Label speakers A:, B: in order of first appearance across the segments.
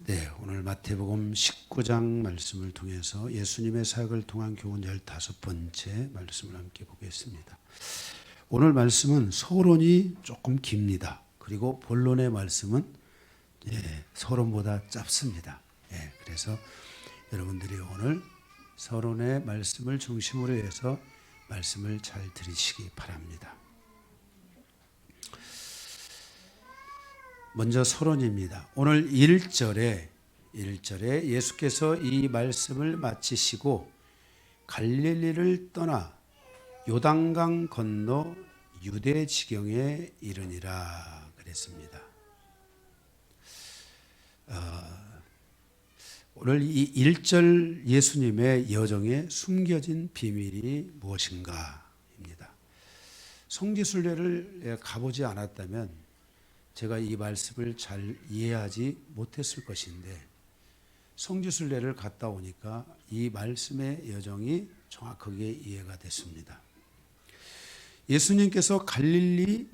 A: 네, 오늘 마태복음 19장 말씀을 통해서 예수님의 사역을 통한 교훈 15번째 말씀을 함께 보겠습니다. 오늘 말씀은 서론이 조금 깁니다. 그리고 본론의 말씀은 서론보다 짧습니다. 그래서 여러분들이 오늘 서론의 말씀을 중심으로 해서 말씀을 잘 들으시기 바랍니다. 먼저 서론입니다. 오늘 1절에 예수께서 이 말씀을 마치시고 갈릴리를 떠나 요단강 건너 유대 지경에 이르니라 그랬습니다. 오늘 이 1절 예수님의 여정에 숨겨진 비밀이 무엇인가 입니다. 성지순례를 가보지 않았다면 제가 이 말씀을 잘 이해하지 못했을 것인데 성지순례를 갔다 오니까 이 말씀의 여정이 정확하게 이해가 됐습니다. 예수님께서 갈릴리로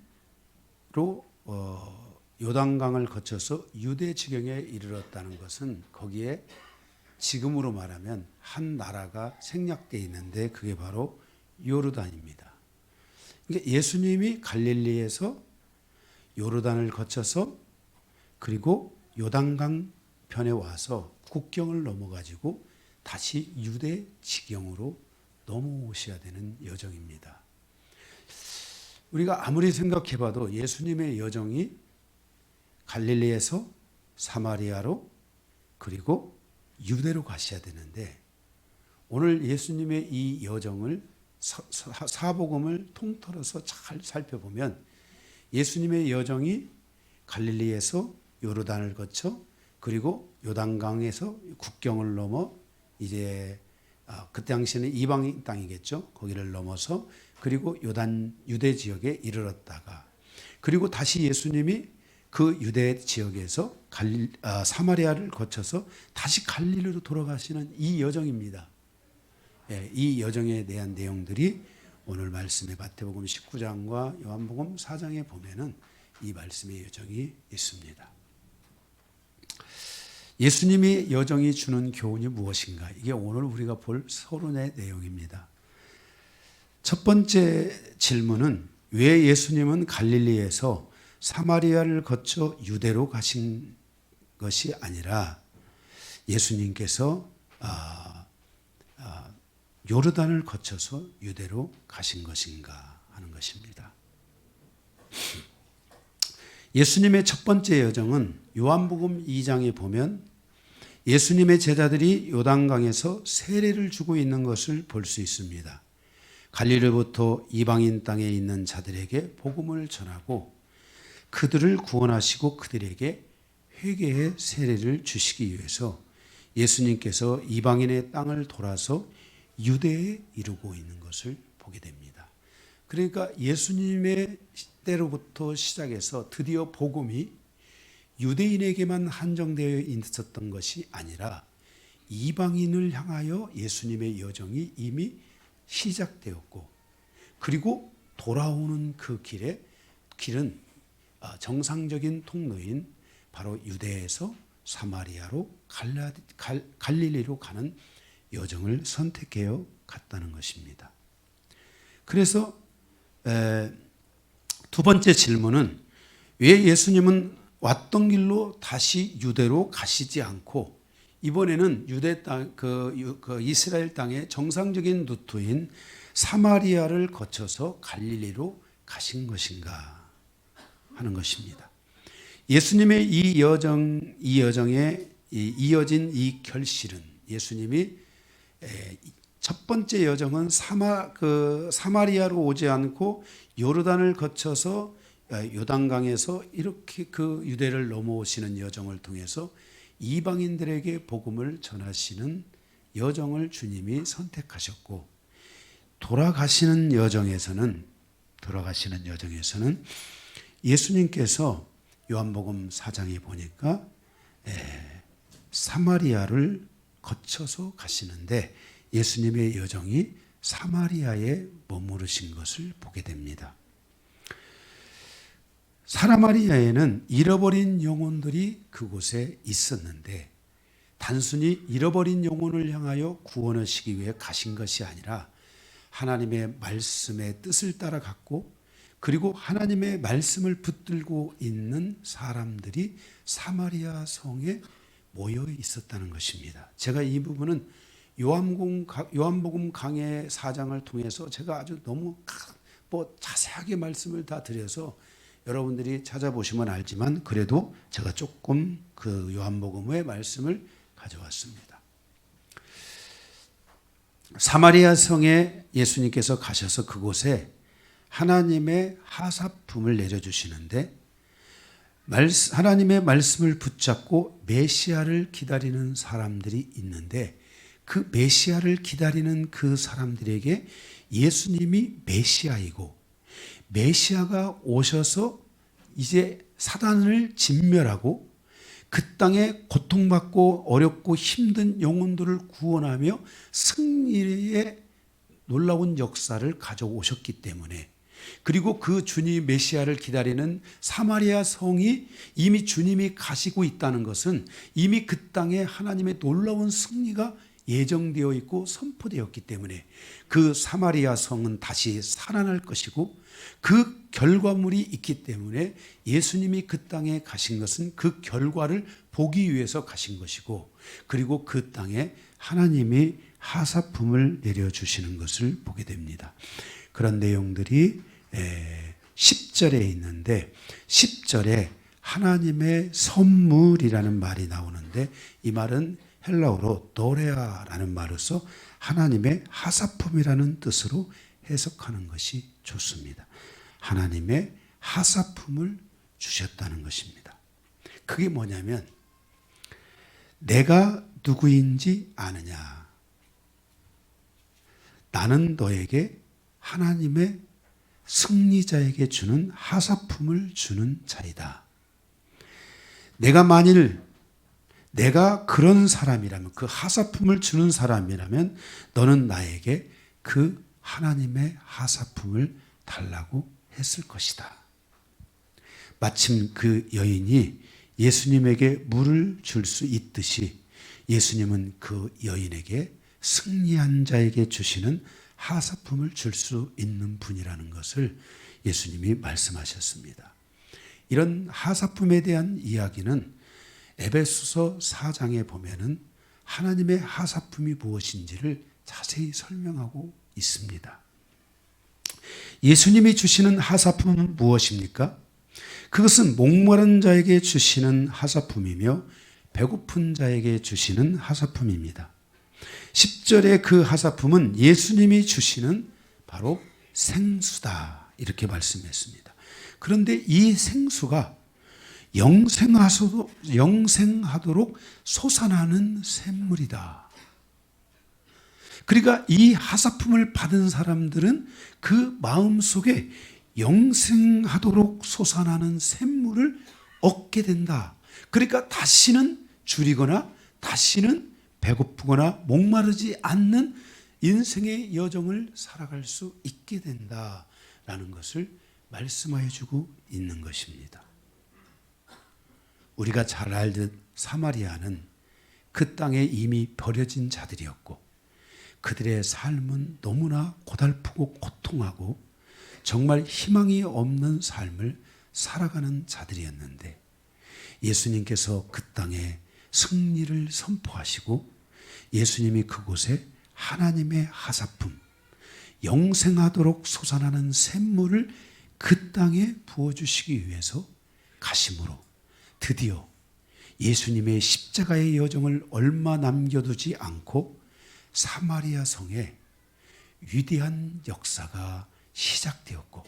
A: 요단강을 거쳐서 유대 지경에 이르렀다는 것은 거기에 지금으로 말하면 한 나라가 생략되어 있는데 그게 바로 요르단입니다. 그러니까 예수님이 갈릴리에서 요르단을 거쳐서 그리고 요단강 편에 와서 국경을 넘어가지고 다시 유대 지경으로 넘어오셔야 되는 여정입니다. 우리가 아무리 생각해봐도 예수님의 여정이 갈릴리에서 사마리아로 그리고 유대로 가셔야 되는데 오늘 예수님의 이 여정을 사복음을 통틀어서 잘 살펴보면 예수님의 여정이 갈릴리에서 요르단을 거쳐 그리고 요단강에서 국경을 넘어 이제 그 당시에는 이방인 땅이겠죠. 거기를 넘어서 그리고 유대 지역에 이르렀다가 그리고 다시 예수님이 그 유대 지역에서 사마리아를 거쳐서 다시 갈릴리로 돌아가시는 이 여정입니다. 이 여정에 대한 내용들이 오늘 말씀의 마태복음 19장과 요한복음 4장에 보면은 이 말씀의 여정이 있습니다. 예수님의 여정이 주는 교훈이 무엇인가? 이게 오늘 우리가 볼 서론의 내용입니다. 첫 번째 질문은 왜 예수님은 갈릴리에서 사마리아를 거쳐 유대로 가신 것이 아니라 예수님께서 요르단을 거쳐서 유대로 가신 것인가 하는 것입니다. 예수님의 첫 번째 여정은 요한복음 2장에 보면 예수님의 제자들이 요단강에서 세례를 주고 있는 것을 볼 수 있습니다. 갈릴리부터 이방인 땅에 있는 자들에게 복음을 전하고 그들을 구원하시고 그들에게 회개의 세례를 주시기 위해서 예수님께서 이방인의 땅을 돌아서 유대에 이루고 있는 것을 보게 됩니다. 그러니까 예수님의 때로부터 시작해서 드디어 복음이 유대인에게만 한정되어 있었던 것이 아니라 이방인을 향하여 예수님의 여정이 이미 시작되었고 그리고 돌아오는 그 길은 정상적인 통로인 바로 유대에서 사마리아로 갈릴리로 가는 여정을 선택해요 갔다는 것입니다. 그래서 두 번째 질문은 왜 예수님은 왔던 길로 다시 유대로 가시지 않고 이번에는 유대 땅, 그 이스라엘 땅의 정상적인 루트인 사마리아를 거쳐서 갈릴리로 가신 것인가 하는 것입니다. 예수님의 이 여정에 이어진 이 결실은 예수님이 첫 번째 여정은 사마리아로 오지 않고 요르단을 거쳐서 요단강에서 이렇게 그 유대를 넘어오시는 여정을 통해서 이방인들에게 복음을 전하시는 여정을 주님이 선택하셨고 돌아가시는 여정에서는 예수님께서 요한복음 4장에 보니까 사마리아를 거쳐서 가시는데 예수님의 여정이 사마리아에 머무르신 것을 보게 됩니다. 사마리아에는 잃어버린 영혼들이 그곳에 있었는데 단순히 잃어버린 영혼을 향하여 구원하시기 위해 가신 것이 아니라 하나님의 말씀의 뜻을 따라갔고, 그리고 하나님의 말씀을 붙들고 있는 사람들이 사마리아 성에 모여 있었다는 것입니다. 제가 이 부분은 요한복음 강해 4장을 통해서 제가 아주 너무 자세하게 말씀을 다 드려서 여러분들이 찾아보시면 알지만, 그래도 제가 조금 그 요한복음의 말씀을 가져왔습니다. 사마리아 성에 예수님께서 가셔서 그곳에 하나님의 하사품을 내려주시는데, 하나님의 말씀을 붙잡고 메시아를 기다리는 사람들이 있는데, 그 메시아를 기다리는 그 사람들에게 예수님이 메시아이고, 메시아가 오셔서 이제 사단을 진멸하고 그 땅에 고통받고 어렵고 힘든 영혼들을 구원하며 승리의 놀라운 역사를 가져오셨기 때문에, 그리고 그 주님 메시아를 기다리는 사마리아 성이 이미 주님이 가시고 있다는 것은 이미 그 땅에 하나님의 놀라운 승리가 예정되어 있고 선포되었기 때문에 그 사마리아 성은 다시 살아날 것이고, 그 결과물이 있기 때문에 예수님이 그 땅에 가신 것은 그 결과를 보기 위해서 가신 것이고, 그리고 그 땅에 하나님이 하사품을 내려주시는 것을 보게 됩니다. 그런 내용들이 10절에 있는데, 10절에 하나님의 선물이라는 말이 나오는데, 이 말은 헬라어로 도레아라는 말로서 하나님의 하사품이라는 뜻으로 해석하는 것이 좋습니다. 하나님의 하사품을 주셨다는 것입니다. 그게 뭐냐면, 내가 누구인지 아느냐? 나는 너에게 하나님의 승리자에게 주는 하사품을 주는 자이다. 내가 그런 사람이라면, 그 하사품을 주는 사람이라면 너는 나에게 그 하나님의 하사품을 달라고 했을 것이다. 마침 그 여인이 예수님에게 물을 줄 수 있듯이 예수님은 그 여인에게 승리한 자에게 주시는 하사품을 줄 수 있는 분이라는 것을 예수님이 말씀하셨습니다. 이런 하사품에 대한 이야기는 에베소서 4장에 보면은 하나님의 하사품이 무엇인지를 자세히 설명하고 있습니다. 예수님이 주시는 하사품은 무엇입니까? 그것은 목마른 자에게 주시는 하사품이며 배고픈 자에게 주시는 하사품입니다. 10절의 그 하사품은 예수님이 주시는 바로 생수다, 이렇게 말씀했습니다. 그런데 이 생수가 영생하도록 솟아나는 샘물이다. 그러니까 이 하사품을 받은 사람들은 그 마음속에 영생하도록 솟아나는 샘물을 얻게 된다. 그러니까 다시는 줄이거나 다시는 배고프거나 목마르지 않는 인생의 여정을 살아갈 수 있게 된다라는 것을 말씀해 주고 있는 것입니다. 우리가 잘 알듯 사마리아는 그 땅에 이미 버려진 자들이었고, 그들의 삶은 너무나 고달프고 고통하고 정말 희망이 없는 삶을 살아가는 자들이었는데, 예수님께서 그 땅에 승리를 선포하시고 예수님이 그곳에 하나님의 하사품, 영생하도록 솟아나는 샘물을 그 땅에 부어주시기 위해서 가심으로 드디어 예수님의 십자가의 여정을 얼마 남겨두지 않고 사마리아 성에 위대한 역사가 시작되었고,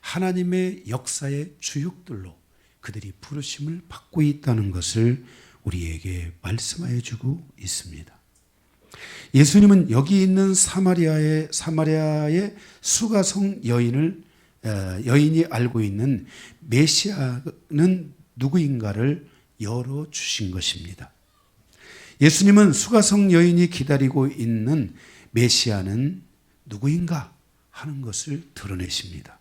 A: 하나님의 역사의 주역들로 그들이 부르심을 받고 있다는 것을 우리에게 말씀하여 주고 있습니다. 예수님은 여기 있는 사마리아의 수가성 여인이 알고 있는 메시아는 누구인가를 열어주신 것입니다. 예수님은 수가성 여인이 기다리고 있는 메시아는 누구인가 하는 것을 드러내십니다.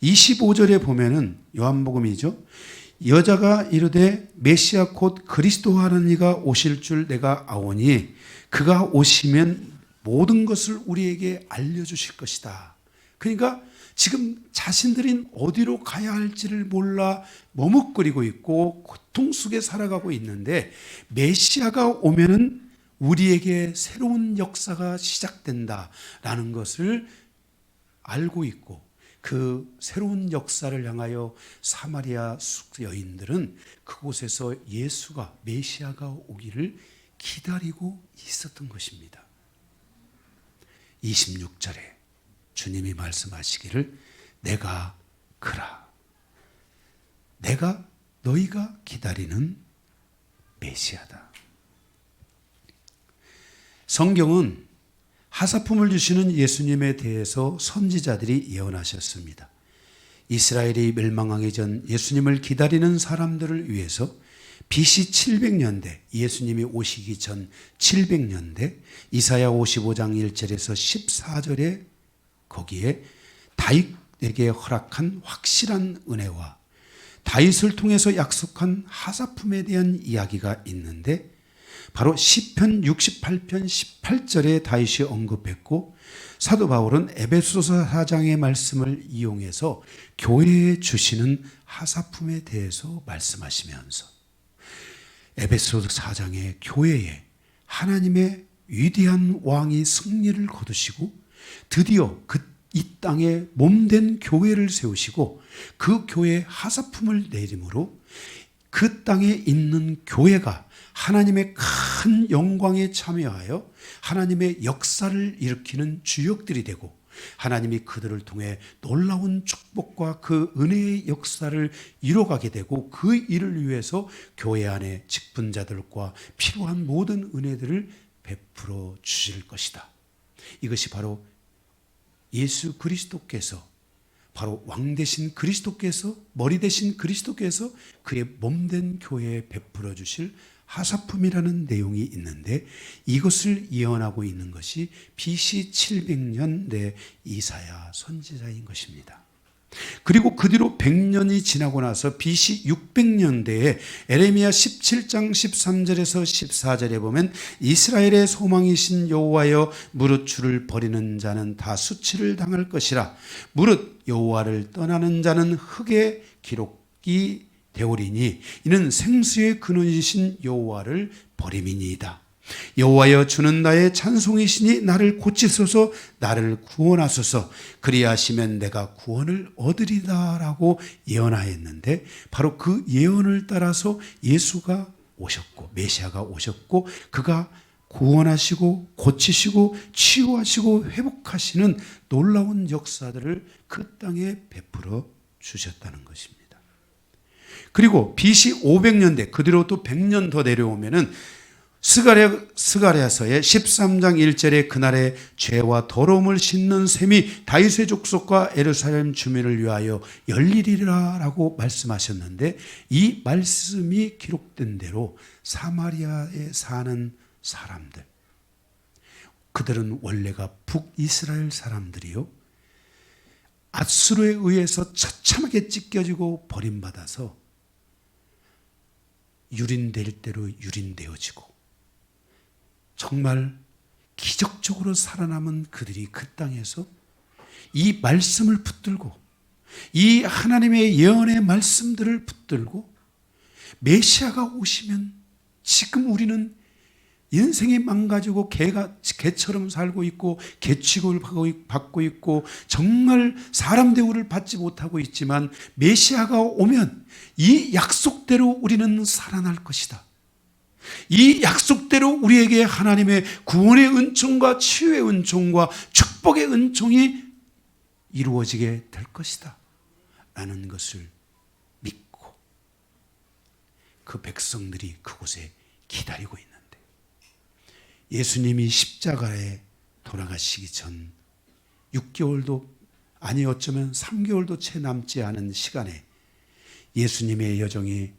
A: 25절에 보면은 요한복음이죠. 여자가 이르되 메시아 곧 그리스도 하는 이가 오실 줄 내가 아오니 그가 오시면 모든 것을 우리에게 알려주실 것이다. 그러니까 지금 자신들이 어디로 가야 할지를 몰라 머뭇거리고 있고 고통 속에 살아가고 있는데 메시아가 오면은 우리에게 새로운 역사가 시작된다라는 것을 알고 있고 그 새로운 역사를 향하여 사마리아 여인들은 그곳에서 예수가 메시아가 오기를 기다리고 있었던 것입니다. 26절에 주님이 말씀하시기를 내가 그라 내가 너희가 기다리는 메시아다. 성경은 하사품을 주시는 예수님에 대해서 선지자들이 예언하셨습니다. 이스라엘이 멸망하기 전 예수님을 기다리는 사람들을 위해서 BC 700년대 예수님이 오시기 전 700년대 이사야 55장 1절에서 14절에 거기에 다윗에게 허락한 확실한 은혜와 다윗을 통해서 약속한 하사품에 대한 이야기가 있는데 바로 시편 68편 18절에 다윗이 언급했고 사도 바울은 에베소서 4장의 말씀을 이용해서 교회에 주시는 하사품에 대해서 말씀하시면서 에베소서 4장의 교회에 하나님의 위대한 왕이 승리를 거두시고 드디어 이 땅에 몸된 교회를 세우시고 그 교회에 하사품을 내림으로 그 땅에 있는 교회가 하나님의 큰 영광에 참여하여 하나님의 역사를 일으키는 주역들이 되고 하나님이 그들을 통해 놀라운 축복과 그 은혜의 역사를 이뤄가게 되고 그 일을 위해서 교회 안에 직분자들과 필요한 모든 은혜들을 베풀어 주실 것이다. 이것이 바로 예수 그리스도께서 바로 왕 되신 그리스도께서 머리 되신 그리스도께서 그의 몸된 교회에 베풀어 주실 하사품이라는 내용이 있는데 이것을 예언하고 있는 것이 BC 700년대 이사야 선지자인 것입니다. 그리고 그 뒤로 100년이 지나고 나서 BC 600년대에 에레미야 17장 13절에서 14절에 보면 이스라엘의 소망이신 여호와여 무릇 주를 버리는 자는 다 수치를 당할 것이라 무릇 여호와를 떠나는 자는 흙의 기록이 되오리니 이는 생수의 근원이신 여호와를 버림이니이다. 여호와여 주는 나의 찬송이시니 나를 고치소서 나를 구원하소서 그리하시면 내가 구원을 얻으리다라고 예언하였는데 바로 그 예언을 따라서 예수가 오셨고 메시아가 오셨고 그가 구원하시고 고치시고 치유하시고 회복하시는 놀라운 역사들을 그 땅에 베풀어 주셨다는 것입니다. 그리고 BC 500년대 그 뒤로 또 100년 더 내려오면은 스가랴서의 13장 1절에 그날에 죄와 더러움을 씻는 셈이 다윗의 족속과 예루살렘 주민을 위하여 열리리라 라고 말씀하셨는데 이 말씀이 기록된 대로 사마리아에 사는 사람들 그들은 원래가 북이스라엘 사람들이요 앗수르에 의해서 처참하게 찢겨지고 버림받아서 유린될 대로 유린되어지고 정말 기적적으로 살아남은 그들이 그 땅에서 이 말씀을 붙들고 이 하나님의 예언의 말씀들을 붙들고 메시아가 오시면 지금 우리는 인생이 망가지고 개처럼 살고 있고 개취급을 받고 있고 정말 사람 대우를 받지 못하고 있지만 메시아가 오면 이 약속대로 우리는 살아날 것이다. 이 약속대로 우리에게 하나님의 구원의 은총과 치유의 은총과 축복의 은총이 이루어지게 될 것이다 라는 것을 믿고 그 백성들이 그곳에 기다리고 있는데 예수님이 십자가에 돌아가시기 전 6개월도 아니 어쩌면 3개월도 채 남지 않은 시간에 예수님의 여정이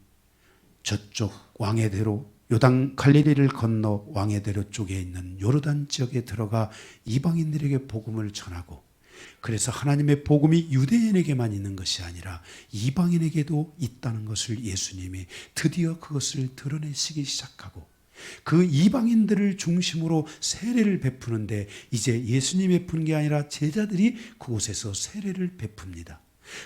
A: 저쪽 왕의대로 요단 갈릴리를 건너 왕의대로 쪽에 있는 요르단 지역에 들어가 이방인들에게 복음을 전하고 그래서 하나님의 복음이 유대인에게만 있는 것이 아니라 이방인에게도 있다는 것을 예수님이 드디어 그것을 드러내시기 시작하고, 그 이방인들을 중심으로 세례를 베푸는데 이제 예수님이 베푸는 게 아니라 제자들이 그곳에서 세례를 베풉니다.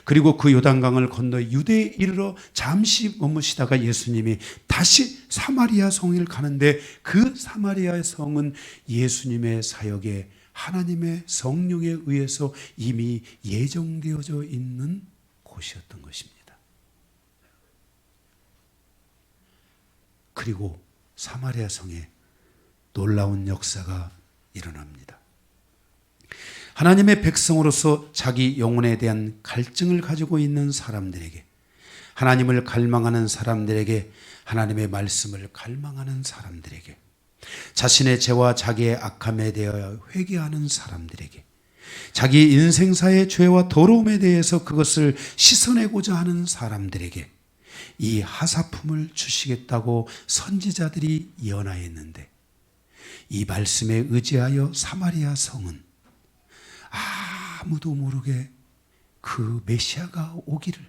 A: 그리고 그 요단강을 건너 유대에 이르러 잠시 머무시다가 예수님이 다시 사마리아 성을 가는데, 그 사마리아 성은 예수님의 사역에 하나님의 성령에 의해서 이미 예정되어져 있는 곳이었던 것입니다. 그리고 사마리아 성에 놀라운 역사가 일어납니다. 하나님의 백성으로서 자기 영혼에 대한 갈증을 가지고 있는 사람들에게, 하나님을 갈망하는 사람들에게, 하나님의 말씀을 갈망하는 사람들에게, 자신의 죄와 자기의 악함에 대하여 회개하는 사람들에게, 자기 인생사의 죄와 더러움에 대해서 그것을 씻어내고자 하는 사람들에게 이 하사품을 주시겠다고 선지자들이 예언하였는데, 이 말씀에 의지하여 사마리아 성은 아무도 모르게 그 메시아가 오기를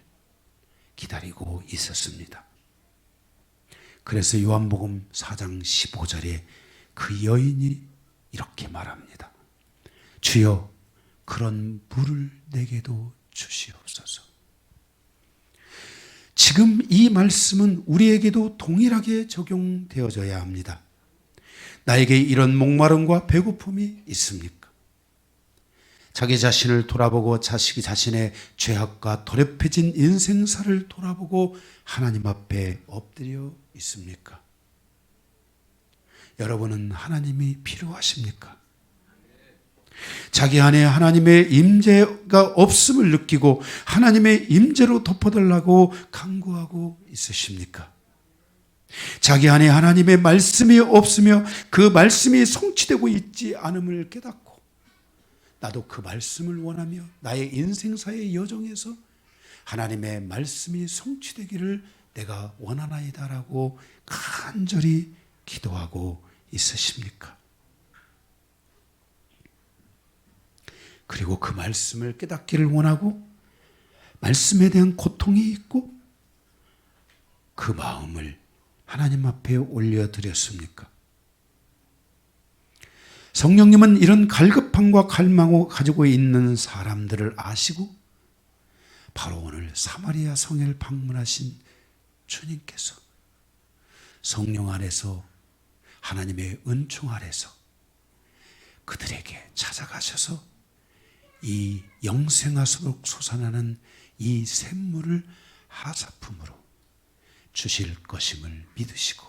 A: 기다리고 있었습니다. 그래서 요한복음 4장 15절에 그 여인이 이렇게 말합니다. 주여, 그런 물을 내게도 주시옵소서. 지금 이 말씀은 우리에게도 동일하게 적용되어져야 합니다. 나에게 이런 목마름과 배고픔이 있습니까? 자기 자신을 돌아보고 자신의 죄악과 더럽혀진 인생사를 돌아보고 하나님 앞에 엎드려 있습니까? 여러분은 하나님이 필요하십니까? 자기 안에 하나님의 임재가 없음을 느끼고 하나님의 임재로 덮어달라고 간구하고 있으십니까? 자기 안에 하나님의 말씀이 없으며 그 말씀이 성취되고 있지 않음을 깨닫고, 나도 그 말씀을 원하며 나의 인생사의 여정에서 하나님의 말씀이 성취되기를 내가 원하나이다라고 간절히 기도하고 있으십니까? 그리고 그 말씀을 깨닫기를 원하고 말씀에 대한 고통이 있고 그 마음을 하나님 앞에 올려드렸습니까? 성령님은 이런 갈급함과 갈망을 가지고 있는 사람들을 아시고 바로 오늘 사마리아 성을 방문하신 주님께서 성령 안에서, 하나님의 은총 아래서 그들에게 찾아가셔서 이 영생하도록 솟아나는 이 샘물을 하사품으로 주실 것임을 믿으시고,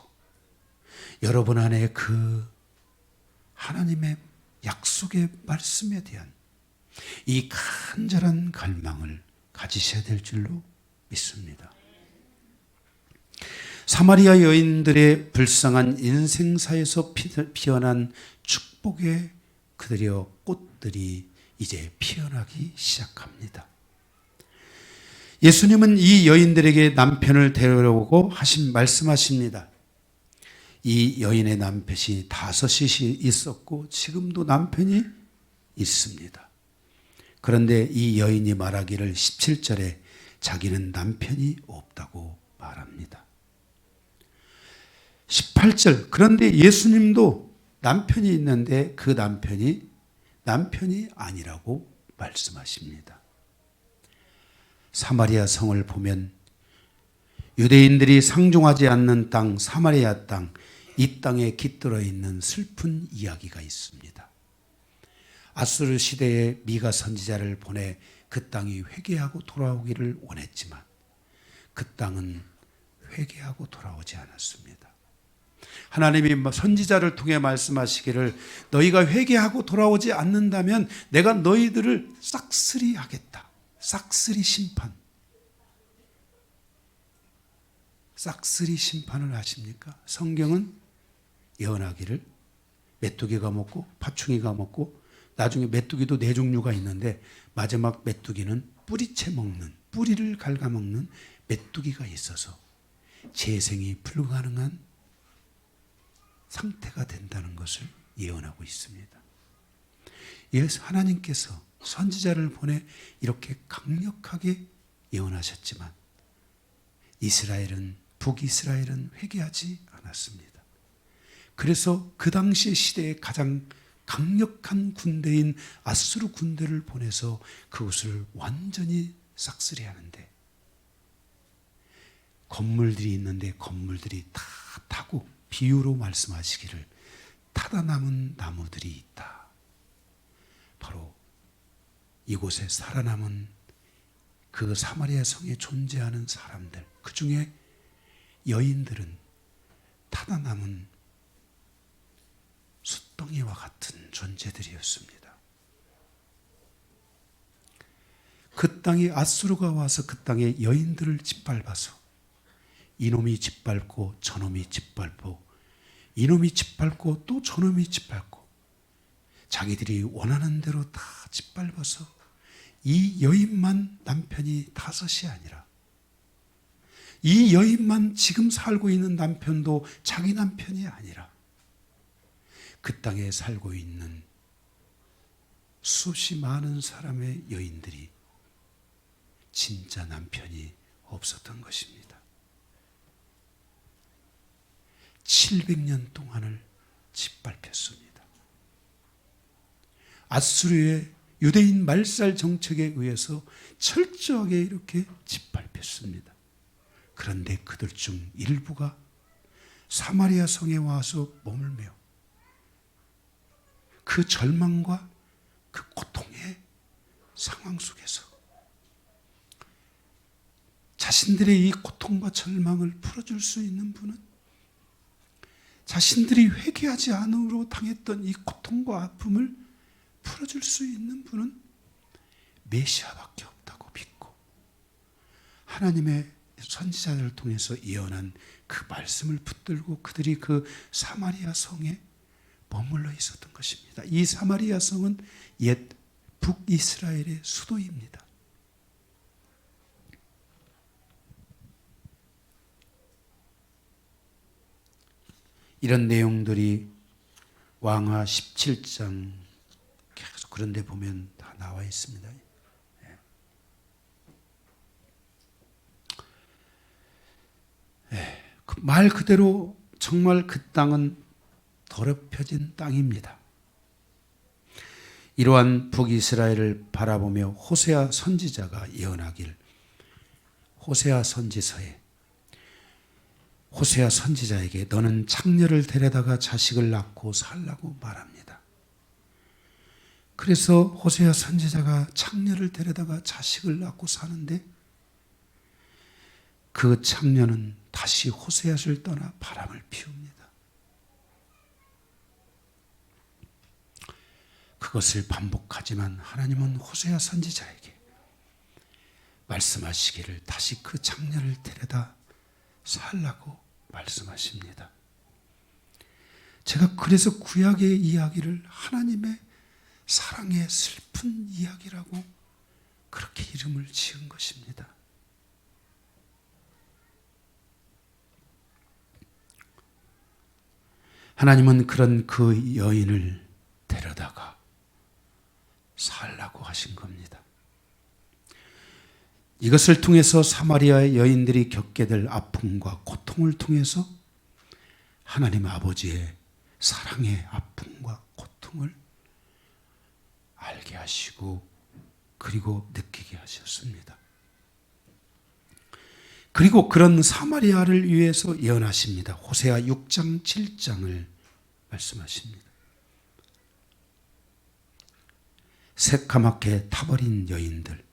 A: 여러분 안에 그 하나님의 약속의 말씀에 대한 이 간절한 갈망을 가지셔야 될 줄로 믿습니다. 사마리아 여인들의 불쌍한 인생사에서 피어난 축복의 그들의 꽃들이 이제 피어나기 시작합니다. 예수님은 이 여인들에게 남편을 데려오고 말씀하십니다. 이 여인의 남편이 5이 있었고 지금도 남편이 있습니다. 그런데 이 여인이 말하기를 17절에 자기는 남편이 없다고 말합니다. 18절, 그런데 예수님도 남편이 있는데 그 남편이 아니라고 말씀하십니다. 사마리아 성을 보면 유대인들이 상종하지 않는 땅, 사마리아 땅, 이 땅에 깃들어 있는 슬픈 이야기가 있습니다. 아수르 시대에 미가 선지자를 보내 그 땅이 회개하고 돌아오기를 원했지만 그 땅은 회개하고 돌아오지 않았습니다. 하나님이 선지자를 통해 말씀하시기를 너희가 회개하고 돌아오지 않는다면 내가 너희들을 싹쓸이 하겠다. 싹쓸이 심판. 싹쓸이 심판을 하십니까? 성경은 예언하기를 메뚜기가 먹고 파충이가 먹고, 나중에 메뚜기도 4종류가 있는데 마지막 메뚜기는 뿌리채 먹는, 뿌리를 갉아먹는 메뚜기가 있어서 재생이 불가능한 상태가 된다는 것을 예언하고 있습니다. 하나님께서 선지자를 보내 이렇게 강력하게 예언하셨지만 북이스라엘은 회개하지 않았습니다. 그래서 그 당시 시대의 가장 강력한 군대인 아수르 군대를 보내서 그것을 완전히 싹쓸이하는데, 건물들이 있는데 건물들이 다 타고, 비유로 말씀하시기를 타다 남은 나무들이 있다. 바로 이곳에 살아남은 그 사마리아 성에 존재하는 사람들, 그 중에 여인들은 타다 남은 숫덩이와 같은 존재들이었습니다. 그 땅에 아수르가 와서 그 땅에 여인들을 짓밟아서 이놈이 짓밟고 저놈이 짓밟고 이놈이 짓밟고 또 저놈이 짓밟고 자기들이 원하는 대로 다 짓밟아서 이 여인만 남편이 5이 아니라, 이 여인만 지금 살고 있는 남편도 자기 남편이 아니라 그 땅에 살고 있는 수없이 많은 사람의 여인들이 진짜 남편이 없었던 것입니다. 700년 동안을 짓밟혔습니다. 아수르의 유대인 말살 정책에 의해서 철저하게 이렇게 짓밟혔습니다. 그런데 그들 중 일부가 사마리아 성에 와서 머물며 그 절망과 그 고통의 상황 속에서 자신들의 이 고통과 절망을 풀어줄 수 있는 분은, 자신들이 회개하지 않음으로 당했던 이 고통과 아픔을 풀어줄 수 있는 분은 메시아밖에 없다고 믿고, 하나님의 선지자들을 통해서 예언한 그 말씀을 붙들고 그들이 그 사마리아 성에 머물러 있었던 것입니다. 이 사마리아 성은 옛 북이스라엘의 수도입니다. 이런 내용들이 왕하 17장 계속 그런 데 보면 다 나와 있습니다. 말 그대로 정말 그 땅은 더럽혀진 땅입니다. 이러한 북이스라엘을 바라보며 호세아 선지자가 예언하길, 호세아 선지서에 호세아 선지자에게 너는 창녀를 데려다가 자식을 낳고 살라고 말합니다. 그래서 호세아 선지자가 창녀를 데려다가 자식을 낳고 사는데, 그 창녀는 다시 호세아를 떠나 바람을 피웁니다. 그것을 반복하지만 하나님은 호세아 선지자에게 말씀하시기를 다시 그 창녀를 데려다 살라고 말씀하십니다. 제가 그래서 구약의 이야기를 하나님의 사랑의 슬픈 이야기라고 그렇게 이름을 지은 것입니다. 하나님은 그런 그 여인을 데려다가 살라고 하신 겁니다. 이것을 통해서 사마리아의 여인들이 겪게 될 아픔과 고통을 통해서 하나님 아버지의 사랑의 아픔과 고통을 알게 하시고 그리고 느끼게 하셨습니다. 그리고 그런 사마리아를 위해서 예언하십니다. 호세아 6장 7장을 말씀하십니다. 새까맣게 타버린 여인들,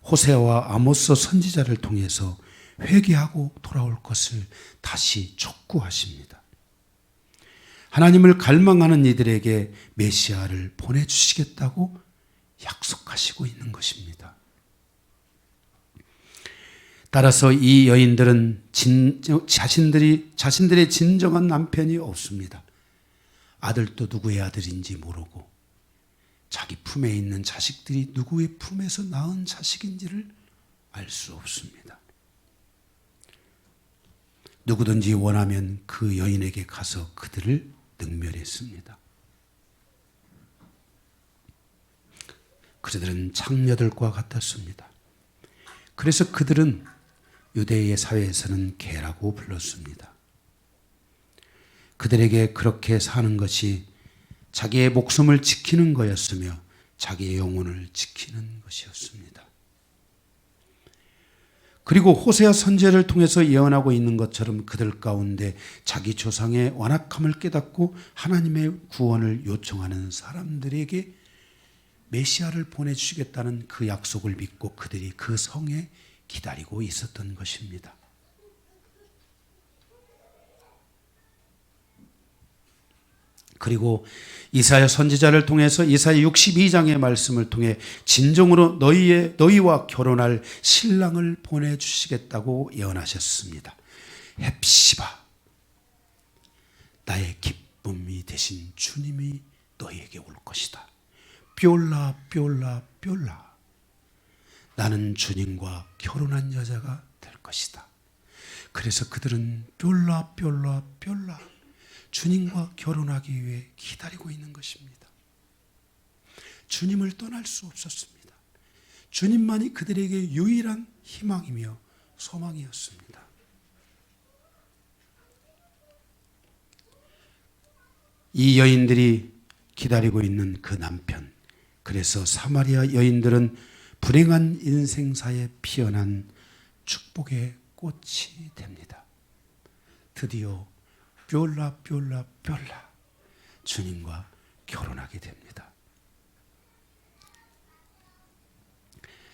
A: 호세아와 아모스 선지자를 통해서 회개하고 돌아올 것을 다시 촉구하십니다. 하나님을 갈망하는 이들에게 메시아를 보내주시겠다고 약속하시고 있는 것입니다. 따라서 이 여인들은 자신들의 진정한 남편이 없습니다. 아들도 누구의 아들인지 모르고 자기 품에 있는 자식들이 누구의 품에서 낳은 자식인지를 알 수 없습니다. 누구든지 원하면 그 여인에게 가서 그들을 능멸했습니다. 그들은 창녀들과 같았습니다. 그래서 그들은 유대의 사회에서는 개라고 불렀습니다. 그들에게 그렇게 사는 것이 자기의 목숨을 지키는 거였으며 자기의 영혼을 지키는 것이었습니다. 그리고 호세아 선지자를 통해서 예언하고 있는 것처럼 그들 가운데 자기 조상의 완악함을 깨닫고 하나님의 구원을 요청하는 사람들에게 메시아를 보내주시겠다는 그 약속을 믿고 그들이 그 성에 기다리고 있었던 것입니다. 그리고 이사야 선지자를 통해서 이사야 62장의 말씀을 통해 진정으로 너희와 결혼할 신랑을 보내주시겠다고 예언하셨습니다. 헵시바, 나의 기쁨이 되신 주님이 너희에게 올 것이다. 뾰라 뾰라 뾰라, 나는 주님과 결혼한 여자가 될 것이다. 그래서 그들은 뾰라 뾰라 뾰라 주님과 결혼하기 위해 기다리고 있는 것입니다. 주님을 떠날 수 없었습니다. 주님만이 그들에게 유일한 희망이며 소망이었습니다. 이 여인들이 기다리고 있는 그 남편, 그래서 사마리아 여인들은 불행한 인생사에 피어난 축복의 꽃이 됩니다. 드디어 뾰라 뾰라 뾰라 주님과 결혼하게 됩니다.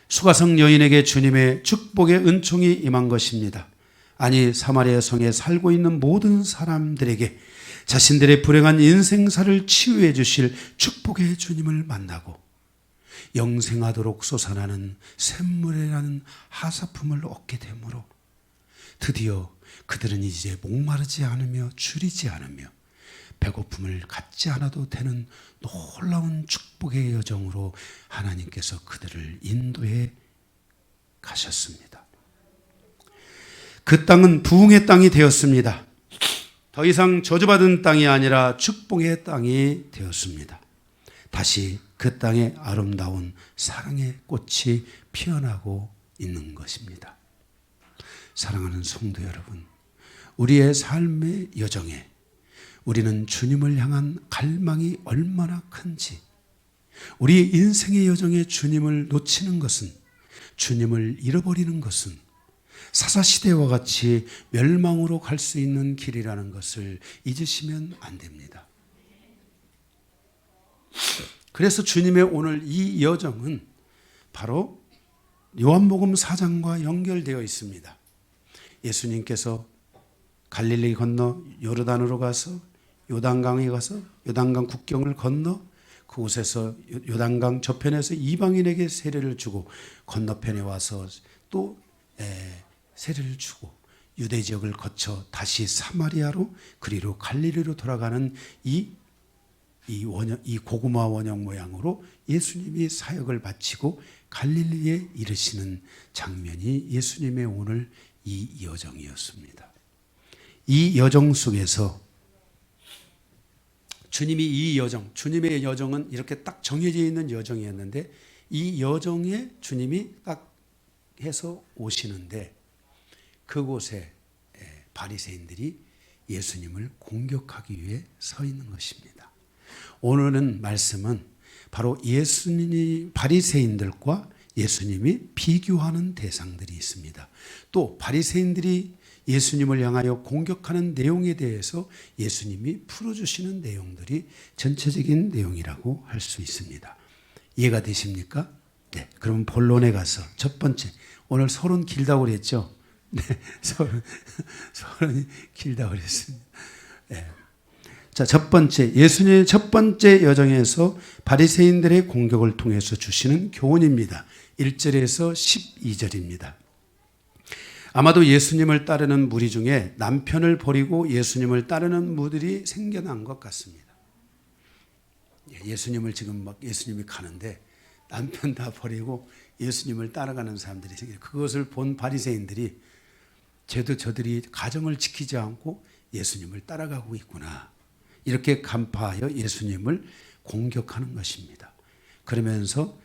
A: 수가성 여인에게 주님의 축복의 은총이 임한 것입니다. 아니, 사마리아 성에 살고 있는 모든 사람들에게 자신들의 불행한 인생사를 치유해 주실 축복의 주님을 만나고 영생하도록 솟아나는 샘물이라는 하사품을 얻게 되므로 드디어 그들은 이제 목마르지 않으며 줄이지 않으며 배고픔을 갖지 않아도 되는 놀라운 축복의 여정으로 하나님께서 그들을 인도해 가셨습니다. 그 땅은 부흥의 땅이 되었습니다. 더 이상 저주받은 땅이 아니라 축복의 땅이 되었습니다. 다시 그 땅에 아름다운 사랑의 꽃이 피어나고 있는 것입니다. 사랑하는 성도 여러분, 우리의 삶의 여정에 우리는 주님을 향한 갈망이 얼마나 큰지, 우리 인생의 여정에 주님을 놓치는 것은, 주님을 잃어버리는 것은 사사시대와 같이 멸망으로 갈 수 있는 길이라는 것을 잊으시면 안 됩니다. 그래서 주님의 오늘 이 여정은 바로 요한복음 4장과 연결되어 있습니다. 예수님께서 갈릴리 건너 요르단으로 가서 요단강에 가서 요단강 국경을 건너 그곳에서 요단강 저편에서 이방인에게 세례를 주고 건너편에 와서 또 세례를 주고 유대 지역을 거쳐 다시 사마리아로 그리로 갈릴리로 돌아가는 이 고구마 원형 모양으로 예수님이 사역을 마치고 갈릴리에 이르시는 장면이 예수님의 오늘 이 여정이었습니다. 이 여정 속에서 주님의 여정은 이렇게 딱 정해져 있는 여정이었는데 이 여정에 주님이 딱 해서 오시는데 그곳에 바리새인들이 예수님을 공격하기 위해 서 있는 것입니다. 오늘은 말씀은 바로 바리새인들과 예수님이 비교하는 대상들이 있습니다. 또 바리새인들이 예수님을 향하여 공격하는 내용에 대해서 예수님이 풀어주시는 내용들이 전체적인 내용이라고 할 수 있습니다. 이해가 되십니까? 네. 그럼 본론에 가서 첫 번째, 오늘 서론 길다고 그랬죠? 네. 서론이 길다고 그랬습니다. 네. 자, 첫 번째, 예수님의 첫 번째 여정에서 바리새인들의 공격을 통해서 주시는 교훈입니다. 1절에서 12절입니다. 아마도 예수님을 따르는 무리 중에 남편을 버리고 예수님을 따르는 무들이 생겨난 것 같습니다. 예수님을 지금 예수님이 가는데 남편 다 버리고 예수님을 따라가는 사람들이 생겨요. 그것을 본 바리새인들이 저들이 가정을 지키지 않고 예수님을 따라가고 있구나, 이렇게 간파하여 예수님을 공격하는 것입니다. 그러면서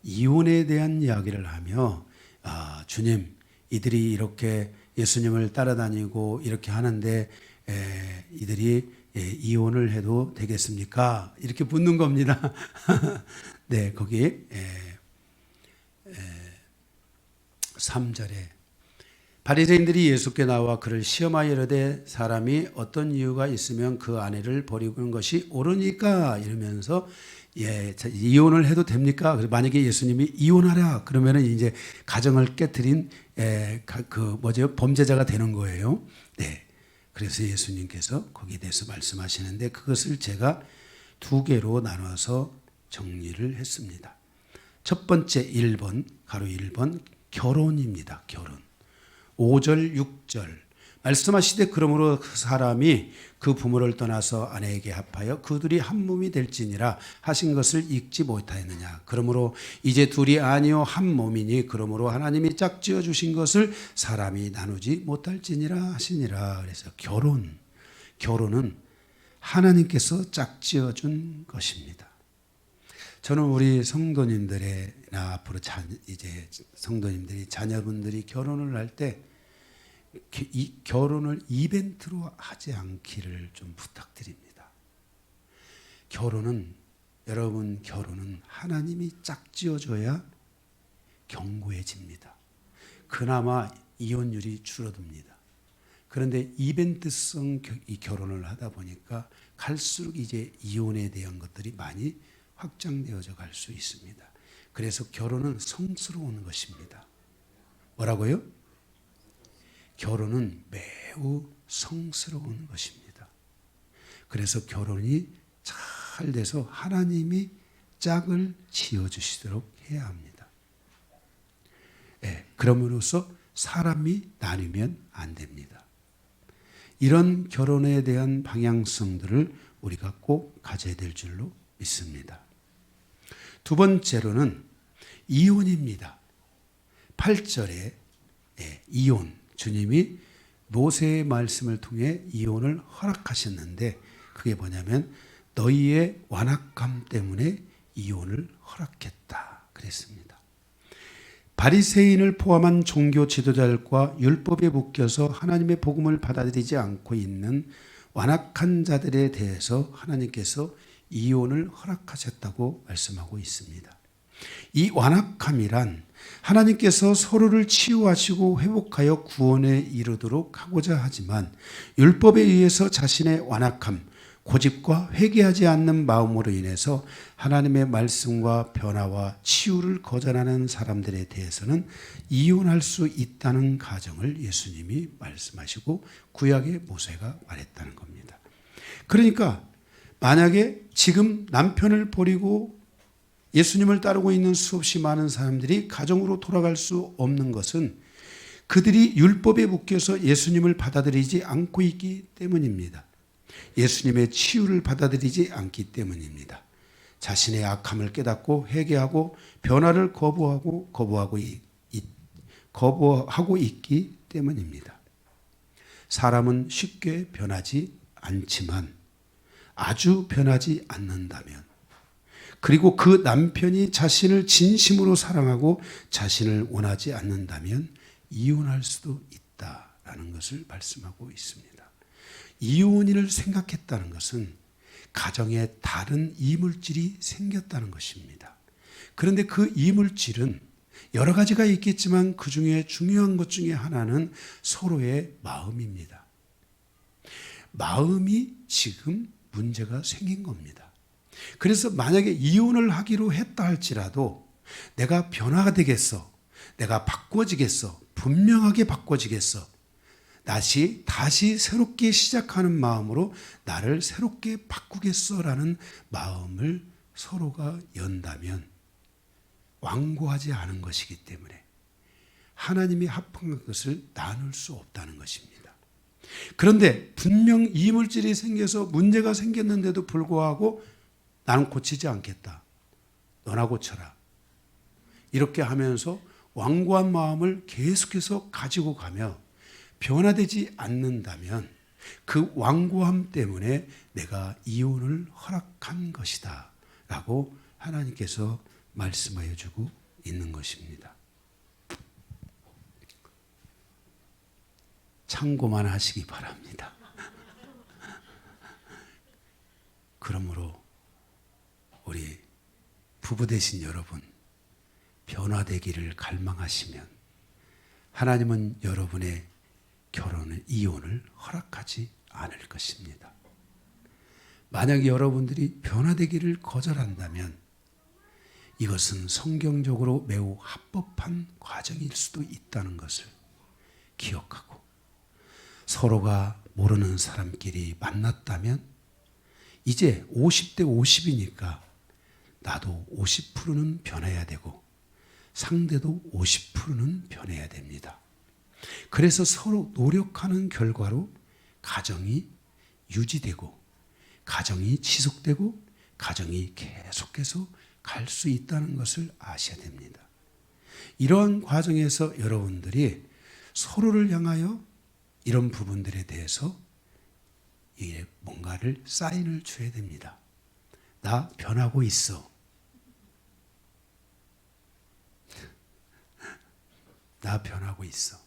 A: 이혼에 대한 이야기를 하며 주님 이들이 이렇게 예수님을 따라다니고 이렇게 하는데 이들이 이혼을 해도 되겠습니까? 이렇게 묻는 겁니다. 네, 거기 3절에 바리새인들이 예수께 나와 그를 시험하여 이르되 사람이 어떤 이유가 있으면 그 아내를 버리는 것이 옳으니까 이러면서 이혼을 해도 됩니까? 만약에 예수님이 이혼하라 그러면은 이제 가정을 깨트린 범죄자가 되는 거예요. 네. 그래서 예수님께서 거기에 대해서 말씀하시는데 그것을 제가 두 개로 나눠서 정리를 했습니다. 첫 번째 1번 가로 1번 결혼입니다. 결혼. 5절 6절 말씀하시되 그러므로 그 사람이 그 부모를 떠나서 아내에게 합하여 그들이 한 몸이 될지니라 하신 것을 읽지 못하였느냐. 그러므로 이제 둘이 아니요 한 몸이니 그러므로 하나님이 짝지어 주신 것을 사람이 나누지 못할지니라 하시니라. 그래서 결혼은 하나님께서 짝지어 준 것입니다. 저는 우리 성도님들이나 앞으로 이제 성도님들이 자녀분들이 결혼을 할 때 이 결혼을 이벤트로 하지 않기를 좀 부탁드립니다. 여러분 결혼은 하나님이 짝지어줘야 견고해집니다. 그나마 이혼율이 줄어듭니다. 그런데 이벤트성 이 결혼을 하다 보니까 갈수록 이제 이혼에 대한 것들이 많이 확장되어져 갈 수 있습니다. 그래서 결혼은 성스러운 것입니다. 뭐라고요? 결혼은 매우 성스러운 것입니다. 그래서 결혼이 잘 돼서 하나님이 짝을 지어주시도록 해야 합니다. 그럼으로써 사람이 나뉘면 안 됩니다. 이런 결혼에 대한 방향성들을 우리가 꼭 가져야 될 줄로 믿습니다. 두 번째로는 이혼입니다. 8절에 이혼. 주님이 모세의 말씀을 통해 이혼을 허락하셨는데 그게 뭐냐면 너희의 완악함 때문에 이혼을 허락했다 그랬습니다. 바리새인을 포함한 종교 지도자들과 율법에 묶여서 하나님의 복음을 받아들이지 않고 있는 완악한 자들에 대해서 하나님께서 이혼을 허락하셨다고 말씀하고 있습니다. 이 완악함이란 하나님께서 서로를 치유하시고 회복하여 구원에 이르도록 하고자 하지만 율법에 의해서 자신의 완악함, 고집과 회개하지 않는 마음으로 인해서 하나님의 말씀과 변화와 치유를 거절하는 사람들에 대해서는 이혼할 수 있다는 가정을 예수님이 말씀하시고 구약의 모세가 말했다는 겁니다. 그러니까 만약에 지금 남편을 버리고 예수님을 따르고 있는 수없이 많은 사람들이 가정으로 돌아갈 수 없는 것은 그들이 율법에 묶여서 예수님을 받아들이지 않고 있기 때문입니다. 예수님의 치유를 받아들이지 않기 때문입니다. 자신의 악함을 깨닫고 회개하고 변화를 거부하고 있기 때문입니다. 사람은 쉽게 변하지 않지만 아주 변하지 않는다면 그리고 그 남편이 자신을 진심으로 사랑하고 자신을 원하지 않는다면 이혼할 수도 있다라는 것을 말씀하고 있습니다. 이혼을 생각했다는 것은 가정에 다른 이물질이 생겼다는 것입니다. 그런데 그 이물질은 여러 가지가 있겠지만 그 중에 중요한 것 중에 하나는 서로의 마음입니다. 마음이 지금 문제가 생긴 겁니다. 그래서 만약에 이혼을 하기로 했다 할지라도 내가 변화가 되겠어, 내가 바꿔지겠어, 분명하게 바꿔지겠어, 다시 새롭게 시작하는 마음으로 나를 새롭게 바꾸겠어라는 마음을 서로가 연다면 완고하지 않은 것이기 때문에 하나님이 합한 것을 나눌 수 없다는 것입니다. 그런데 분명 이물질이 생겨서 문제가 생겼는데도 불구하고 나는 고치지 않겠다. 너나 고쳐라. 이렇게 하면서 완고한 마음을 계속해서 가지고 가며 변화되지 않는다면 그 완고함 때문에 내가 이혼을 허락한 것이다 라고 하나님께서 말씀하여 주고 있는 것입니다. 참고만 하시기 바랍니다. 그러므로 우리 부부 되신 여러분, 변화되기를 갈망하시면 하나님은 여러분의 결혼을, 이혼을 허락하지 않을 것입니다. 만약 여러분들이 변화되기를 거절한다면 이것은 성경적으로 매우 합법한 과정일 수도 있다는 것을 기억하고, 서로가 모르는 사람끼리 만났다면 이제 50대 50이니까 나도 50%는 변해야 되고 상대도 50%는 변해야 됩니다. 그래서 서로 노력하는 결과로 가정이 유지되고 가정이 지속되고 가정이 계속해서 갈 수 있다는 것을 아셔야 됩니다. 이러한 과정에서 여러분들이 서로를 향하여 이런 부분들에 대해서 뭔가를 사인을 줘야 됩니다. 나 변하고 있어. 나 변하고 있어.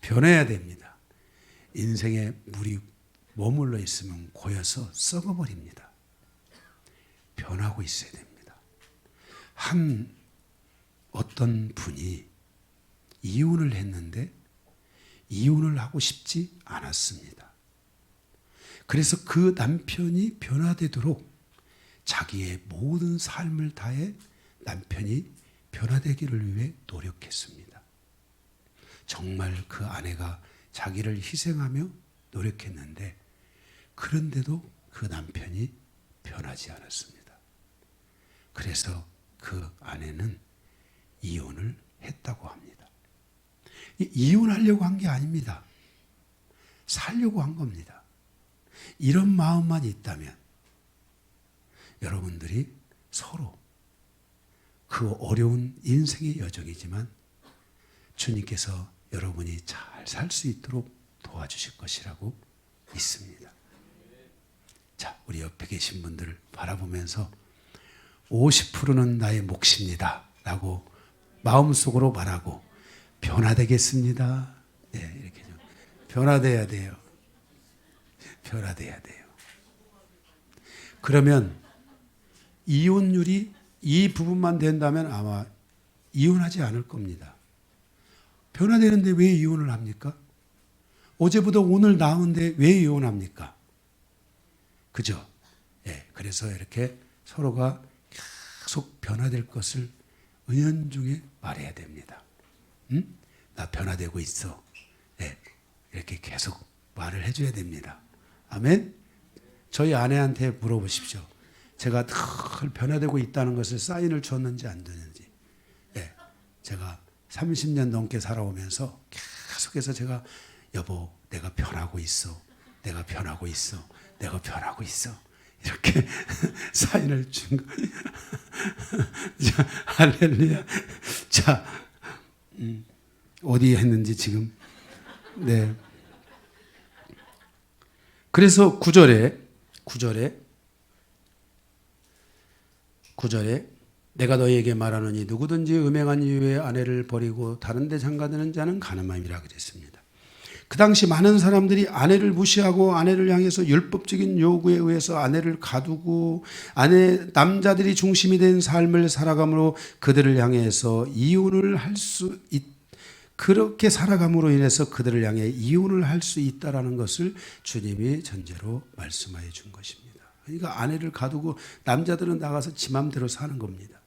A: 변해야 됩니다. 인생에 물이 머물러 있으면 고여서 썩어버립니다. 변하고 있어야 됩니다. 어떤 분이 이혼을 했는데 이혼을 하고 싶지 않았습니다. 그래서 그 남편이 변화되도록 자기의 모든 삶을 다해 남편이 변화되기를 위해 노력했습니다. 정말 그 아내가 자기를 희생하며 노력했는데 그런데도 그 남편이 변하지 않았습니다. 그래서 그 아내는 이혼을 했다고 합니다. 이혼하려고 한 게 아닙니다. 살려고 한 겁니다. 이런 마음만 있다면 여러분들이 서로 그 어려운 인생의 여정이지만 주님께서 여러분이 잘 살 수 있도록 도와주실 것이라고 믿습니다. 자, 우리 옆에 계신 분들을 바라보면서 50%는 나의 몫입니다 라고 마음속으로 말하고 변화되겠습니다. 네, 이렇게 좀 변화돼야 돼요. 변화돼야 돼요. 그러면 이혼율이 이 부분만 된다면 아마 이혼하지 않을 겁니다. 변화되는데 왜 이혼을 합니까? 어제보다 오늘 나은데 왜 이혼합니까? 그죠? 예, 그래서 이렇게 서로가 계속 변화될 것을 은연중에 말해야 됩니다. 응? 나 변화되고 있어. 예, 이렇게 계속 말을 해줘야 됩니다. 아멘? 저희 아내한테 물어보십시오. 제가 늘 변화되고 있다는 것을 사인을 줬는지 안 줬는지. 예, 제가 30년 넘게 살아오면서 계속해서 제가 여보, 내가 변하고 있어. 내가 변하고 있어. 내가 변하고 있어. 이렇게 사인을 준 거예요. 자, 할렐루야. 자, 어디에 했는지 지금. 네. 그래서 9절에 내가 너희에게 말하노니 누구든지 음행한 이유에 아내를 버리고 다른 데 장가드는 자는 가늠함이라 그랬습니다. 그 당시 많은 사람들이 아내를 무시하고 아내를 향해서 율법적인 요구에 의해서 아내를 가두고 남자들이 중심이 된 삶을 살아감으로 그들을 향해서 이혼을 할 수 그렇게 살아감으로 인해서 그들을 향해 이혼을 할 수 있다라는 것을 주님이 전제로 말씀하여 준 것입니다. 그러니까 아내를 가두고 남자들은 나가서 지 맘대로 사는 겁니다.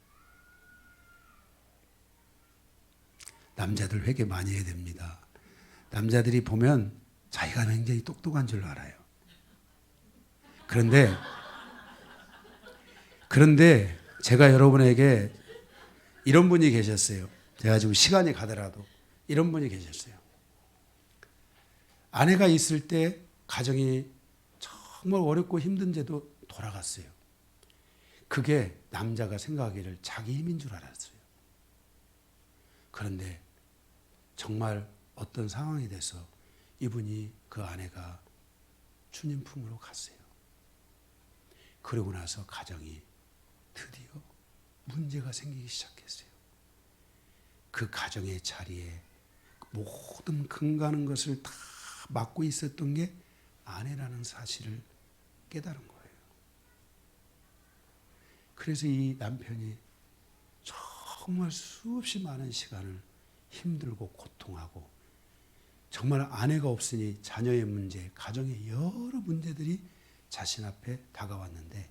A: 남자들 회개 많이 해야 됩니다. 남자들이 보면 자기가 굉장히 똑똑한 줄 알아요. 그런데 제가 여러분에게 이런 분이 계셨어요. 제가 지금 시간이 가더라도 이런 분이 계셨어요. 아내가 있을 때 가정이 정말 어렵고 힘든데도 돌아갔어요. 그게 남자가 생각하기를 자기 힘인 줄 알았어요. 그런데 정말 어떤 상황이 돼서 이분이 그 아내가 주님 품으로 갔어요. 그러고 나서 가정이 드디어 문제가 생기기 시작했어요. 그 가정의 자리에 모든 근가는 것을 다 맡고 있었던 게 아내라는 사실을 깨달은 거예요. 그래서 이 남편이 정말 수없이 많은 시간을 힘들고 고통하고, 정말 아내가 없으니 자녀의 문제, 가정의 여러 문제들이 자신 앞에 다가왔는데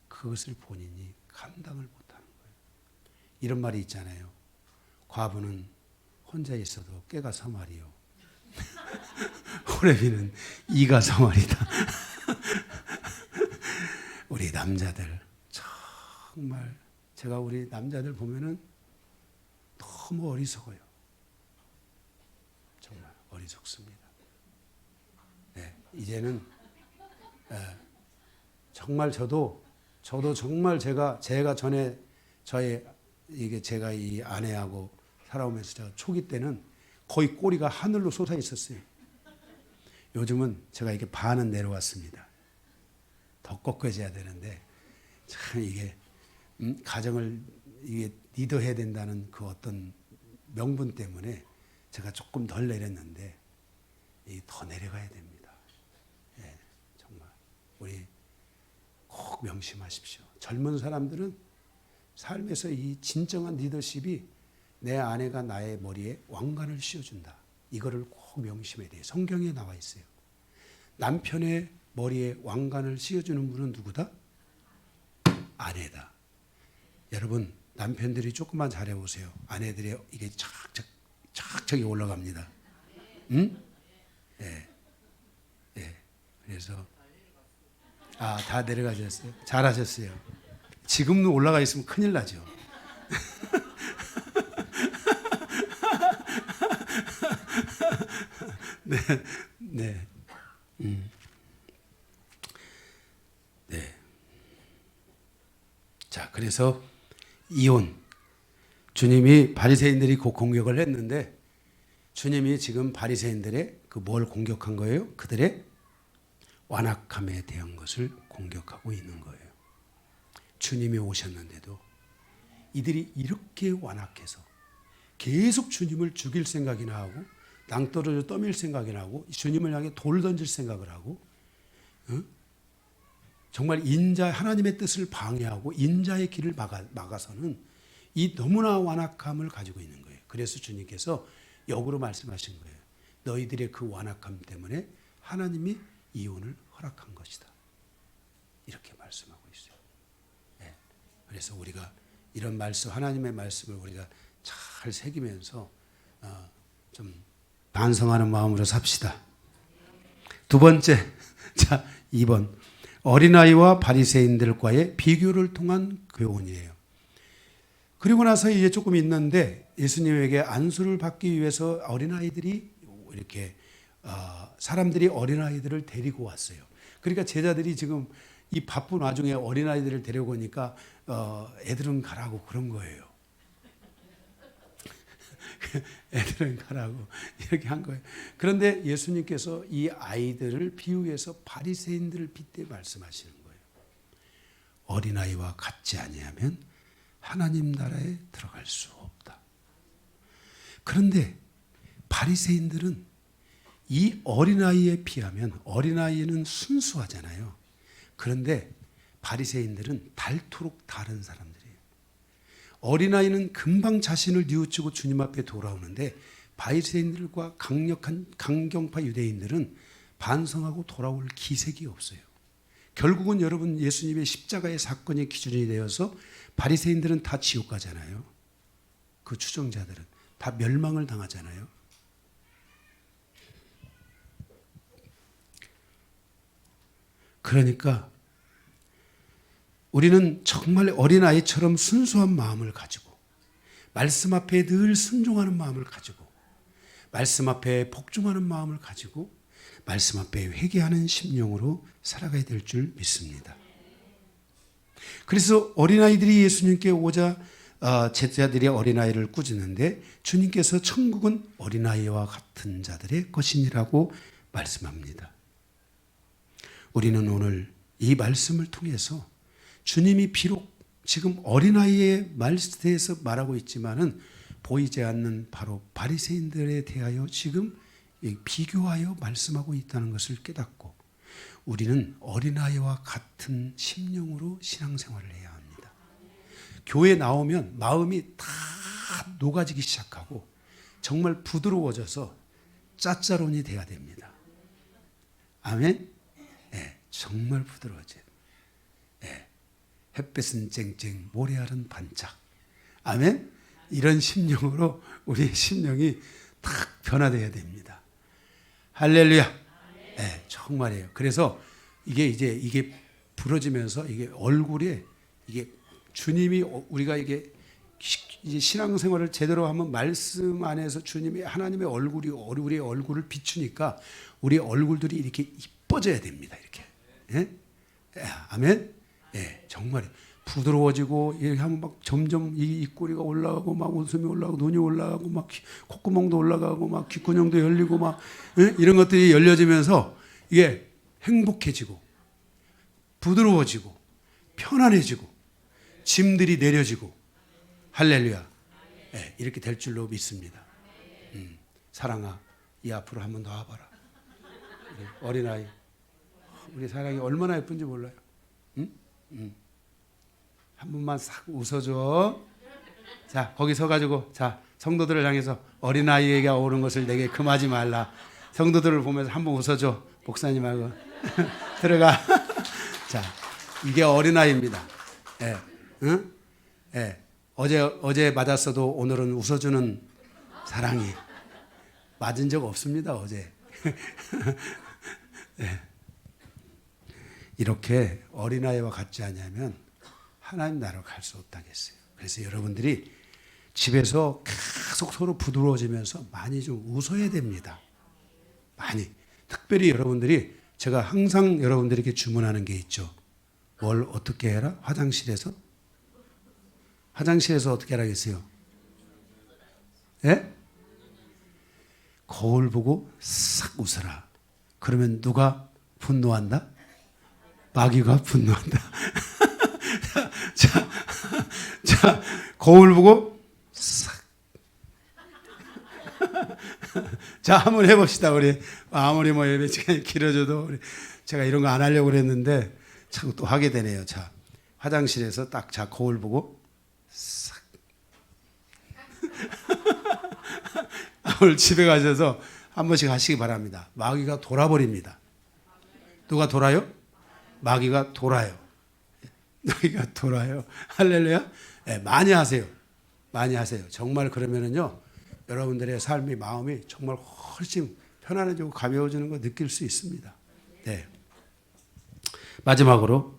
A: 그것을 본인이 감당을 못하는 거예요. 이런 말이 있잖아요. 과부는 혼자 있어도 깨가 서말이요. 호레비는 이가 서말이다. 우리 남자들 정말, 제가 우리 남자들 보면은 너무 어리석어요. 정말 어리석습니다. 네, 이제는 정말 저도 정말 제가 전에 제가 이 아내하고 살아오면서 제가 초기 때는 거의 꼬리가 하늘로 솟아 있었어요. 요즘은 제가 이렇게 반은 내려왔습니다. 더 꺾어져야 되는데 참 이게 가정을 이게 리더해야 된다는 그 어떤 명분 때문에 제가 조금 덜 내렸는데 더 내려가야 됩니다. 예, 정말 우리 꼭 명심하십시오. 젊은 사람들은 삶에서 이 진정한 리더십이 내 아내가 나의 머리에 왕관을 씌워준다. 이거를 꼭 명심해야 돼요. 성경에 나와 있어요. 남편의 머리에 왕관을 씌워주는 분은 누구다? 아내다. 여러분, 남편들이 조금만 잘해보세요. 아내들이 이게 착착이 올라갑니다. 응? 예. 예. 그래서, 다 내려가셨어요? 잘하셨어요. 지금도 올라가 있으면 큰일 나죠. 네. 네. 네. 자, 그래서 이혼. 주님이 바리새인들이 그 공격을 했는데 주님이 지금 바리새인들의 그 뭘 공격한 거예요? 그들의 완악함에 대한 것을 공격하고 있는 거예요. 주님이 오셨는데도 이들이 이렇게 완악해서 계속 주님을 죽일 생각이나 하고 낭떠러져 떠밀 생각이나 하고 주님을 향해 돌 던질 생각을 하고 정말 하나님의 뜻을 방해하고 인자의 길을 막아서는 이 너무나 완악함을 가지고 있는 거예요. 그래서 주님께서 역으로 말씀하신 거예요. 너희들의 그 완악함 때문에 하나님이 이혼을 허락한 것이다. 이렇게 말씀하고 있어요. 네. 그래서 우리가 이런 말씀, 하나님의 말씀을 우리가 잘 새기면서 좀 반성하는 마음으로 삽시다. 두 번째, 자 2번 어린아이와 바리새인들과의 비교를 통한 교훈이에요. 그리고 나서 이제 조금 있는데 예수님에게 안수를 받기 위해서 어린아이들이 이렇게 사람들이 어린아이들을 데리고 왔어요. 그러니까 제자들이 지금 이 바쁜 와중에 어린아이들을 데리고 오니까 애들은 가라고 그런 거예요. 애들은 가라고 이렇게 한 거예요. 그런데 예수님께서 이 아이들을 비유해서 바리새인들을 빗대 말씀하시는 거예요. 어린아이와 같지 아니하면 하나님 나라에 들어갈 수 없다. 그런데 바리새인들은 이 어린아이에 비하면 어린아이는 순수하잖아요. 그런데 바리새인들은 닳도록 다른 사람들이에요. 어린아이는 금방 자신을 뉘우치고 주님 앞에 돌아오는데 바리새인들과 강경파 유대인들은 반성하고 돌아올 기색이 없어요. 결국은 여러분 예수님의 십자가의 사건이 기준이 되어서 바리새인들은 다 지옥 가잖아요. 그 추종자들은 다 멸망을 당하잖아요. 그러니까 우리는 정말 어린아이처럼 순수한 마음을 가지고 말씀 앞에 늘 순종하는 마음을 가지고 말씀 앞에 복종하는 마음을 가지고 말씀 앞에 회개하는 심령으로 살아가야 될 줄 믿습니다. 그래서 어린아이들이 예수님께 오자 제자들이 어린아이를 꾸짖는데 주님께서 천국은 어린아이와 같은 자들의 것이니라고 말씀합니다. 우리는 오늘 이 말씀을 통해서 주님이 비록 지금 어린아이의 말스테에서 말하고 있지만은 보이지 않는 바로 바리새인들에 대하여 지금 비교하여 말씀하고 있다는 것을 깨닫고 우리는 어린아이와 같은 심령으로 신앙생활을 해야 합니다. 교회 나오면 마음이 다 녹아지기 시작하고 정말 부드러워져서 짜짜론이 돼야 됩니다. 아멘? 네, 정말 부드러워져요. 네, 햇볕은 쨍쨍 모래알은 반짝. 아멘? 이런 심령으로 우리의 심령이 탁 변화되어야 됩니다. 할렐루야. 네, 정말이에요. 그래서 이게 부러지면서 이게 얼굴에 이게 주님이 우리가 이게 이제 신앙생활을 제대로 하면 말씀 안에서 주님의 하나님의 얼굴이 우리의 얼굴을 비추니까 우리 얼굴들이 이렇게 이뻐져야 됩니다. 이렇게. 예? 아멘. 예, 정말 부드러워지고 이렇게 하면 막 점점 이 입꼬리가 올라가고 막 웃음이 올라가고 눈이 올라가고 막 콧구멍도 올라가고 막 귓구녕도 열리고 막 이런 것들이 열려지면서 이게 행복해지고 부드러워지고 편안해지고 짐들이 내려지고 할렐루야. 네, 이렇게 될 줄로 믿습니다. 사랑아, 이 앞으로 한 번 더 와봐라. 어린아이. 우리 사랑이 얼마나 예쁜지 몰라요. 한 번만 싹 웃어줘. 자, 거기 서가지고, 자, 성도들을 향해서 어린아이에게 오는 것을 내게 금하지 말라. 성도들을 보면서 한 번 웃어줘. 목사님하고. 들어가. 자, 이게 어린아이입니다. 예, 응? 예. 어제 맞았어도 오늘은 웃어주는 사랑이. 맞은 적 없습니다, 어제. 네. 이렇게 어린아이와 같지 않으면 하나님 나라로 갈 수 없다겠어요. 그래서 여러분들이 집에서 계속 서로 부드러워지면서 많이 좀 웃어야 됩니다. 많이. 특별히 여러분들이 제가 항상 여러분들에게 주문하는 게 있죠. 뭘 어떻게 해라? 화장실에서 어떻게 하라겠어요? 예? 거울 보고 싹 웃어라. 그러면 누가 분노한다? 마귀가 분노한다. 자, 거울 보고 싹. 자, 한번 해봅시다. 우리 아무리 뭐 예배 시간이 길어져도 제가 이런 거 안 하려고 그랬는데 자꾸 또 하게 되네요. 자, 화장실에서 딱 자 거울 보고 싹. 오늘 집에 가셔서 한 번씩 하시기 바랍니다. 마귀가 돌아버립니다. 누가 돌아요? 마귀가 돌아요. 마귀가 돌아요. 할렐루야. 네, 많이 하세요. 많이 하세요. 정말 그러면은요, 여러분들의 삶의 마음이 정말 훨씬 편안해지고 가벼워지는 거 느낄 수 있습니다. 네. 마지막으로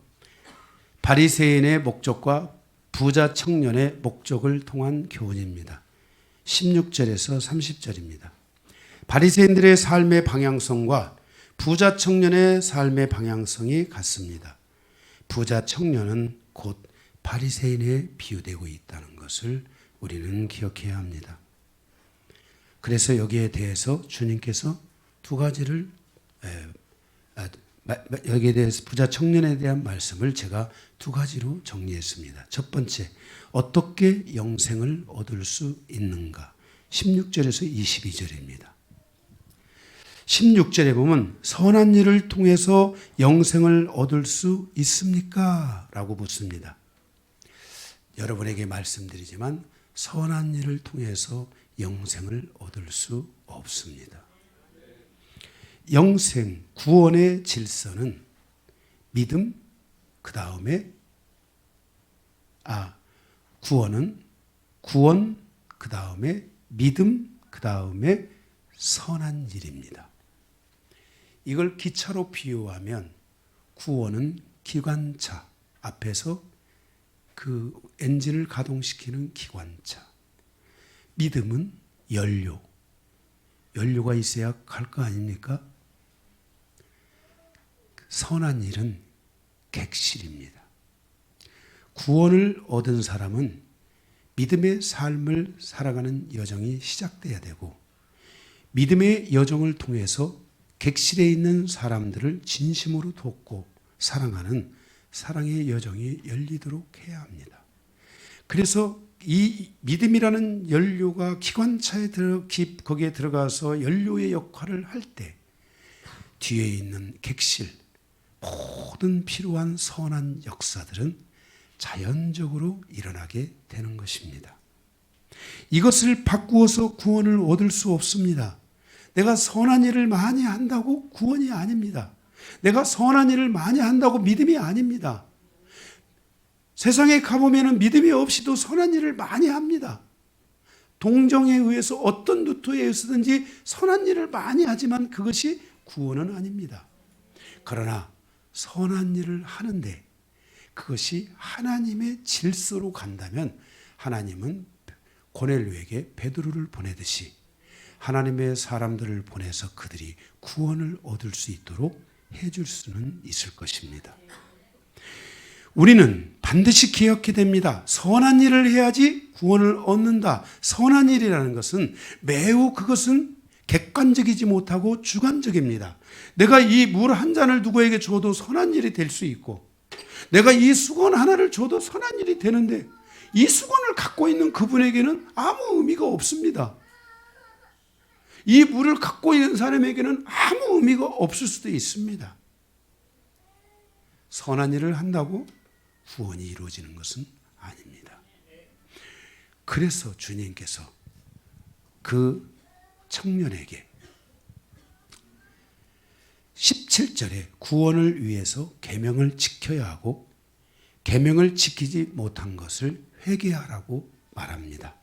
A: 바리새인의 목적과 부자 청년의 목적을 통한 교훈입니다. 16절에서 30절입니다. 바리새인들의 삶의 방향성과 부자 청년의 삶의 방향성이 같습니다. 부자 청년은 곧 바리새인에 비유되고 있다는 것을 우리는 기억해야 합니다. 그래서 여기에 대해서 주님께서 두 가지를 여기에 대해서 부자 청년에 대한 말씀을 제가 두 가지로 정리했습니다. 첫 번째, 어떻게 영생을 얻을 수 있는가? 16절에서 22절입니다. 16절에 보면 선한 일을 통해서 영생을 얻을 수 있습니까? 라고 묻습니다. 여러분에게 말씀드리지만 선한 일을 통해서 영생을 얻을 수 없습니다. 영생, 구원의 질서는 믿음, 그 다음에 구원, 그 다음에 믿음, 그 다음에 선한 일입니다. 이걸 기차로 비유하면 구원은 기관차, 앞에서 그 엔진을 가동시키는 기관차. 믿음은 연료가 있어야 갈 거 아닙니까? 선한 일은 객실입니다. 구원을 얻은 사람은 믿음의 삶을 살아가는 여정이 시작돼야 되고, 믿음의 여정을 통해서 객실에 있는 사람들을 진심으로 돕고 사랑하는 사랑의 여정이 열리도록 해야 합니다. 그래서 이 믿음이라는 연료가 기관차에 거기에 들어가서 연료의 역할을 할 때 뒤에 있는 객실, 모든 필요한 선한 역사들은 자연적으로 일어나게 되는 것입니다. 이것을 바꾸어서 구원을 얻을 수 없습니다. 내가 선한 일을 많이 한다고 구원이 아닙니다. 내가 선한 일을 많이 한다고 믿음이 아닙니다. 세상에 가보면 믿음이 없이도 선한 일을 많이 합니다. 동정에 의해서 어떤 루트에 의해서든지 선한 일을 많이 하지만 그것이 구원은 아닙니다. 그러나 선한 일을 하는데 그것이 하나님의 질서로 간다면 하나님은 고넬료에게 베드로를 보내듯이 하나님의 사람들을 보내서 그들이 구원을 얻을 수 있도록 해줄 수는 있을 것입니다. 우리는 반드시 기억해야 됩니다. 선한 일을 해야지 구원을 얻는다. 선한 일이라는 것은 매우 그것은 객관적이지 못하고 주관적입니다. 내가 이 물 한 잔을 누구에게 줘도 선한 일이 될 수 있고 내가 이 수건 하나를 줘도 선한 일이 되는데 이 수건을 갖고 있는 그분에게는 아무 의미가 없습니다. 이 물을 갖고 있는 사람에게는 아무 의미가 없을 수도 있습니다. 선한 일을 한다고 구원이 이루어지는 것은 아닙니다. 그래서 주님께서 그 청년에게 17절에 구원을 위해서 계명을 지켜야 하고 계명을 지키지 못한 것을 회개하라고 말합니다.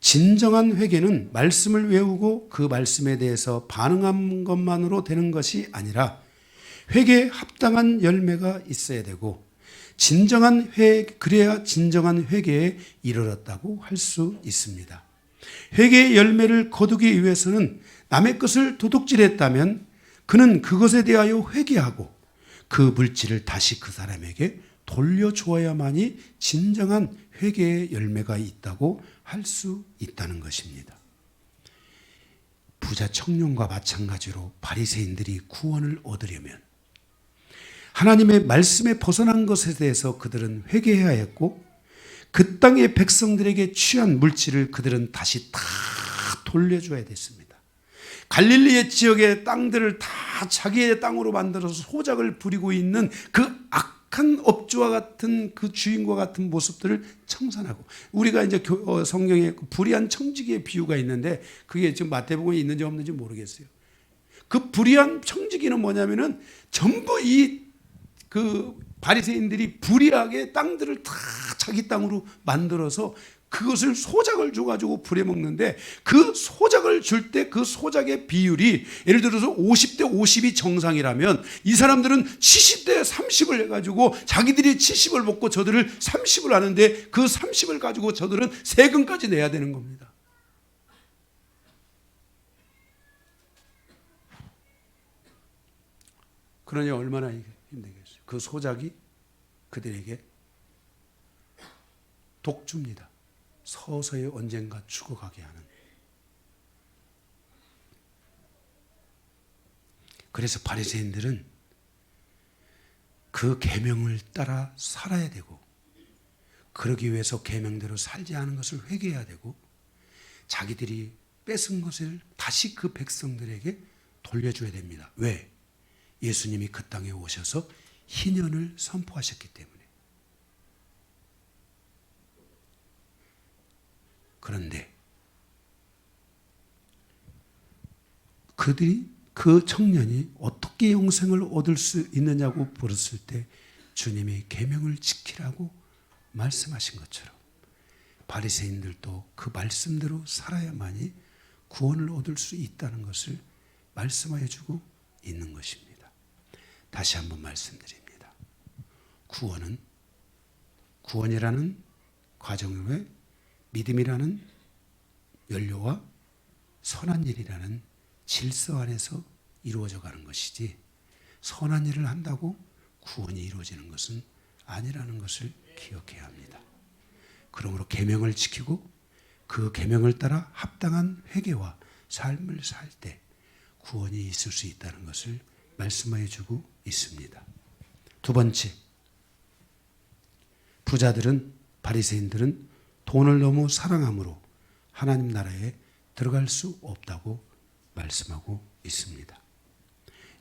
A: 진정한 회개는 말씀을 외우고 그 말씀에 대해서 반응한 것만으로 되는 것이 아니라 회개에 합당한 열매가 있어야 되고 그래야 진정한 회개에 이르렀다고 할 수 있습니다. 회개의 열매를 거두기 위해서는 남의 것을 도둑질했다면 그는 그것에 대하여 회개하고 그 물질을 다시 그 사람에게 돌려주어야만이 진정한 회개의 열매가 있다고 할 수 있다는 것입니다. 부자 청년과 마찬가지로 바리새인들이 구원을 얻으려면 하나님의 말씀에 벗어난 것에 대해서 그들은 회개해야 했고 그 땅의 백성들에게 취한 물질을 그들은 다시 다 돌려줘야 됐습니다. 갈릴리의 지역의 땅들을 다 자기의 땅으로 만들어서 소작을 부리고 있는 그 악한 업주와 같은 그 주인과 같은 모습들을 청산하고 우리가 이제 성경에 불의한 청지기의 비유가 있는데 그게 지금 마태복음에 있는지 없는지 모르겠어요. 그 불의한 청지기는 뭐냐면은 전부 그 바리새인들이 불의하게 땅들을 다 자기 땅으로 만들어서 그것을 소작을 줘가지고 부려먹는데 그 소작을 줄 때 그 소작의 비율이 예를 들어서 50대 50이 정상이라면 이 사람들은 70대 30을 해가지고 자기들이 70을 먹고 저들을 30을 하는데 그 30을 가지고 저들은 세금까지 내야 되는 겁니다. 그러니 얼마나 힘들겠어요. 그 소작이 그들에게 독주입니다. 서서히 언젠가 죽어가게 하는. 그래서 바리새인들은 그 계명을 따라 살아야 되고 그러기 위해서 계명대로 살지 않은 것을 회개해야 되고 자기들이 뺏은 것을 다시 그 백성들에게 돌려줘야 됩니다. 왜? 예수님이 그 땅에 오셔서 희년을 선포하셨기 때문에. 그런데 그 청년이 어떻게 영생을 얻을 수 있느냐고 물었을 때 주님이 계명을 지키라고 말씀하신 것처럼 바리새인들도 그 말씀대로 살아야만이 구원을 얻을 수 있다는 것을 말씀하여 주고 있는 것입니다. 다시 한번 말씀드립니다. 구원이라는 과정 후에 믿음이라는 연료와 선한 일이라는 질서 안에서 이루어져 가는 것이지 선한 일을 한다고 구원이 이루어지는 것은 아니라는 것을 기억해야 합니다. 그러므로 계명을 지키고 그 계명을 따라 합당한 회개와 삶을 살 때 구원이 있을 수 있다는 것을 말씀해 주고 있습니다. 두 번째, 부자들은 바리새인들은 돈을 너무 사랑함으로 하나님 나라에 들어갈 수 없다고 말씀하고 있습니다.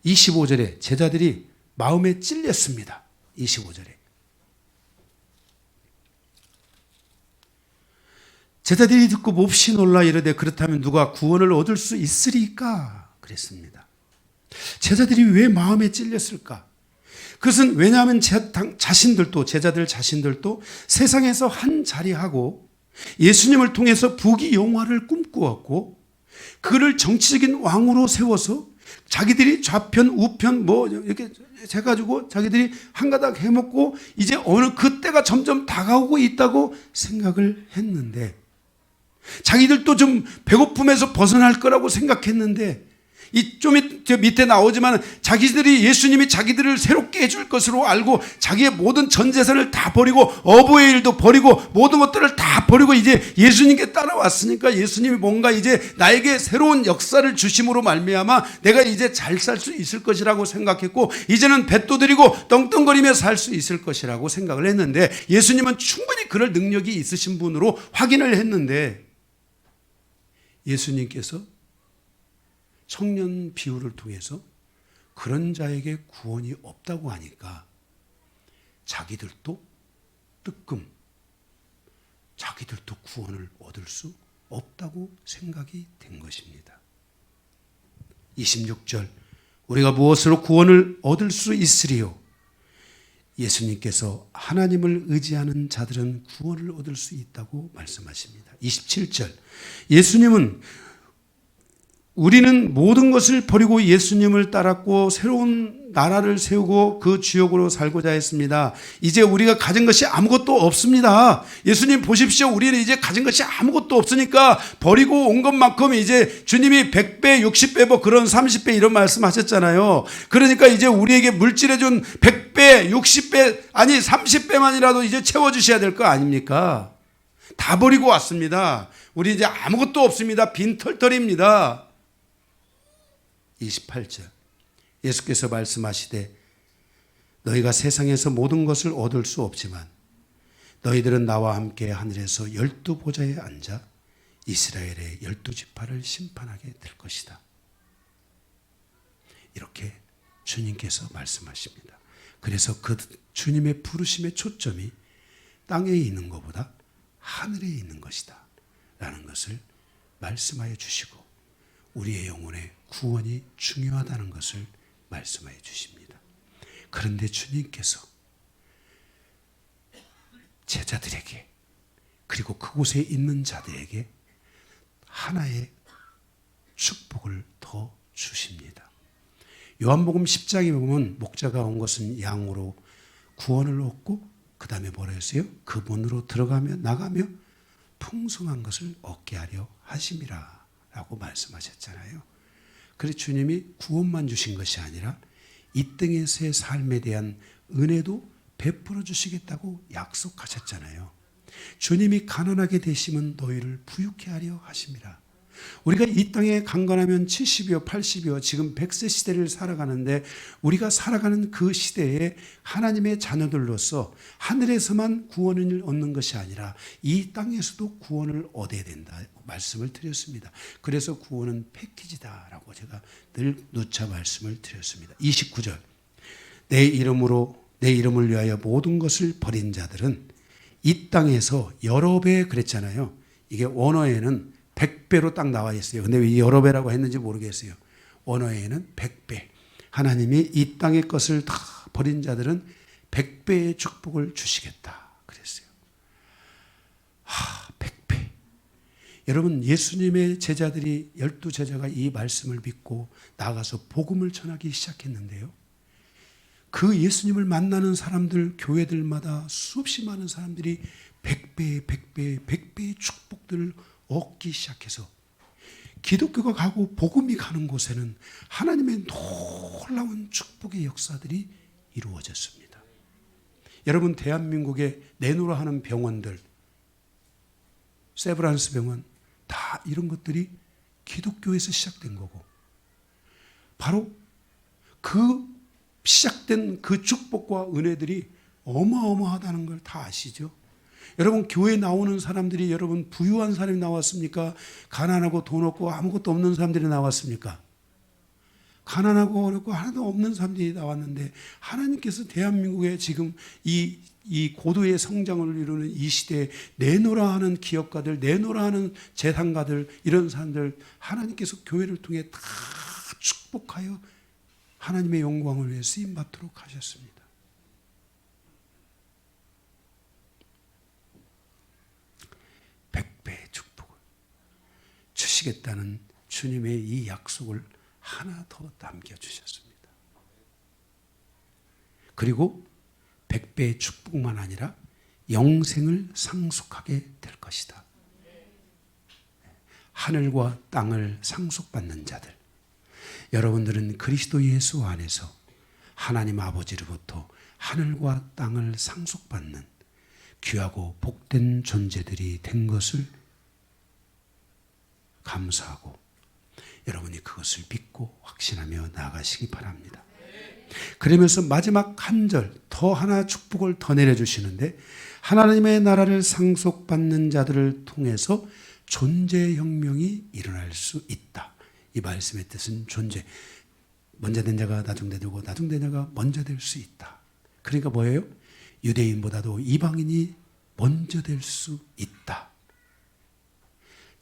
A: 25절에 제자들이 마음에 찔렸습니다. 25절에 제자들이 듣고 몹시 놀라 이르되 그렇다면 누가 구원을 얻을 수 있으리까? 그랬습니다. 제자들이 왜 마음에 찔렸을까? 그것은 왜냐하면 제자들 자신들도 세상에서 한 자리하고 예수님을 통해서 부귀영화를 꿈꾸었고 그를 정치적인 왕으로 세워서 자기들이 좌편 우편 이렇게 해가지고 자기들이 한가닥 해먹고 이제 어느 그때가 점점 다가오고 있다고 생각을 했는데 자기들도 좀 배고픔에서 벗어날 거라고 생각했는데 이 좀 밑에 나오지만 자기들이 예수님이 자기들을 새롭게 해줄 것으로 알고 자기의 모든 전 재산을 다 버리고 어부의 일도 버리고 모든 것들을 다 버리고 이제 예수님께 따라왔으니까 예수님이 뭔가 이제 나에게 새로운 역사를 주심으로 말미암아 내가 이제 잘 살 수 있을 것이라고 생각했고 이제는 뱃도 들이고 떵떵거리며 살 수 있을 것이라고 생각을 했는데 예수님은 충분히 그럴 능력이 있으신 분으로 확인을 했는데 예수님께서 청년 비유를 통해서 그런 자에게 구원이 없다고 하니까 자기들도 뜨끔 자기들도 구원을 얻을 수 없다고 생각이 된 것입니다. 26절 우리가 무엇으로 구원을 얻을 수 있으리요? 예수님께서 하나님을 의지하는 자들은 구원을 얻을 수 있다고 말씀하십니다. 27절 예수님은 우리는 모든 것을 버리고 예수님을 따랐고 새로운 나라를 세우고 그 주역으로 살고자 했습니다. 이제 우리가 가진 것이 아무것도 없습니다. 예수님 보십시오. 우리는 이제 가진 것이 아무것도 없으니까 버리고 온 것만큼 이제 주님이 100배, 60배, 그런 30배 이런 말씀하셨잖아요. 그러니까 이제 우리에게 물질해 준 100배, 60배, 아니 30배만이라도 이제 채워주셔야 될 거 아닙니까? 다 버리고 왔습니다. 우리 이제 아무것도 없습니다. 빈털털입니다. 28절 예수께서 말씀하시되 너희가 세상에서 모든 것을 얻을 수 없지만 너희들은 나와 함께 하늘에서 12보좌에 앉아 이스라엘의 12지파를 심판하게 될 것이다. 이렇게 주님께서 말씀하십니다. 그래서 그 주님의 부르심의 초점이 땅에 있는 것보다 하늘에 있는 것이다 라는 것을 말씀하여 주시고 우리의 영혼의 구원이 중요하다는 것을 말씀하여 주십니다. 그런데 주님께서 제자들에게 그리고 그곳에 있는 자들에게 하나의 축복을 더 주십니다. 요한복음 10장에 보면 목자가 온 것은 양으로 구원을 얻고 그 다음에 뭐라 했어요? 그 문으로 들어가며 나가며 풍성한 것을 얻게 하려 하심이라 라고 말씀하셨잖아요. 그래서 주님이 구원만 주신 것이 아니라 이 땅에서의 삶에 대한 은혜도 베풀어 주시겠다고 약속하셨잖아요. 주님이 가난하게 되시면 너희를 부유케 하려 하심이라. 우리가 이 땅에 강건하면 70이요 80이요 지금 100세 시대를 살아가는데 우리가 살아가는 그 시대에 하나님의 자녀들로서 하늘에서만 구원을 얻는 것이 아니라 이 땅에서도 구원을 얻어야 된다 말씀을 드렸습니다. 그래서 구원은 패키지다라고 제가 늘 누차 말씀을 드렸습니다. 29절 내 이름을 위하여 모든 것을 버린 자들은 이 땅에서 여러 배 그랬잖아요. 이게 원어에는 100배로 딱 나와 있어요. 근데 왜 여러 배라고 했는지 모르겠어요. 원어에는 100배. 하나님이 이 땅의 것을 다 버린 자들은 100배의 축복을 주시겠다 그랬어요. 100배. 여러분 예수님의 제자들이 12제자가 이 말씀을 믿고 나가서 복음을 전하기 시작했는데요. 그 예수님을 만나는 사람들 교회들마다 수없이 많은 사람들이 100배의 축복들을 얻기 시작해서 기독교가 가고 복음이 가는 곳에는 하나님의 놀라운 축복의 역사들이 이루어졌습니다. 여러분 대한민국에 내노라 하는 병원들 세브란스 병원 다 이런 것들이 기독교에서 시작된 거고 바로 그 시작된 그 축복과 은혜들이 어마어마하다는 걸 다 아시죠? 여러분 교회 나오는 사람들이 여러분 부유한 사람이 나왔습니까? 가난하고 돈 없고 아무것도 없는 사람들이 나왔습니까? 가난하고 어렵고 하나도 없는 사람들이 나왔는데 하나님께서 대한민국에 지금 이 고도의 성장을 이루는 이 시대에 내노라 하는 기업가들, 내노라 하는 재산가들, 이런 사람들 하나님께서 교회를 통해 다 축복하여 하나님의 영광을 위해 쓰임받도록 하셨습니다. 백배의 축복을 주시겠다는 주님의 이 약속을 하나 더 남겨주셨습니다. 그리고 백배의 축복만 아니라 영생을 상속하게 될 것이다. 하늘과 땅을 상속받는 자들, 여러분들은 그리스도 예수 안에서 하나님 아버지로부터 하늘과 땅을 상속받는 귀하고 복된 존재들이 된 것을 감사하고 여러분이 그것을 믿고 확신하며 나아가시기 바랍니다. 그러면서 마지막 한 절 더 하나 축복을 더 내려주시는데, 하나님의 나라를 상속받는 자들을 통해서 존재혁명이 일어날 수 있다. 이 말씀의 뜻은 존재, 먼저 된 자가 나중되고 나중된 자가 먼저 될 수 있다. 그러니까 뭐예요? 유대인보다도 이방인이 먼저 될 수 있다.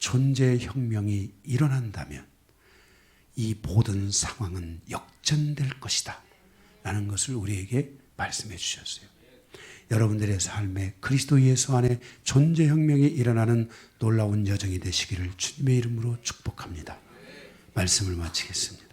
A: 존재혁명이 일어난다면 이 모든 상황은 역전될 것이다 라는 것을 우리에게 말씀해 주셨어요. 여러분들의 삶에 그리스도 예수 안에 존재혁명이 일어나는 놀라운 여정이 되시기를 주님의 이름으로 축복합니다. 말씀을 마치겠습니다.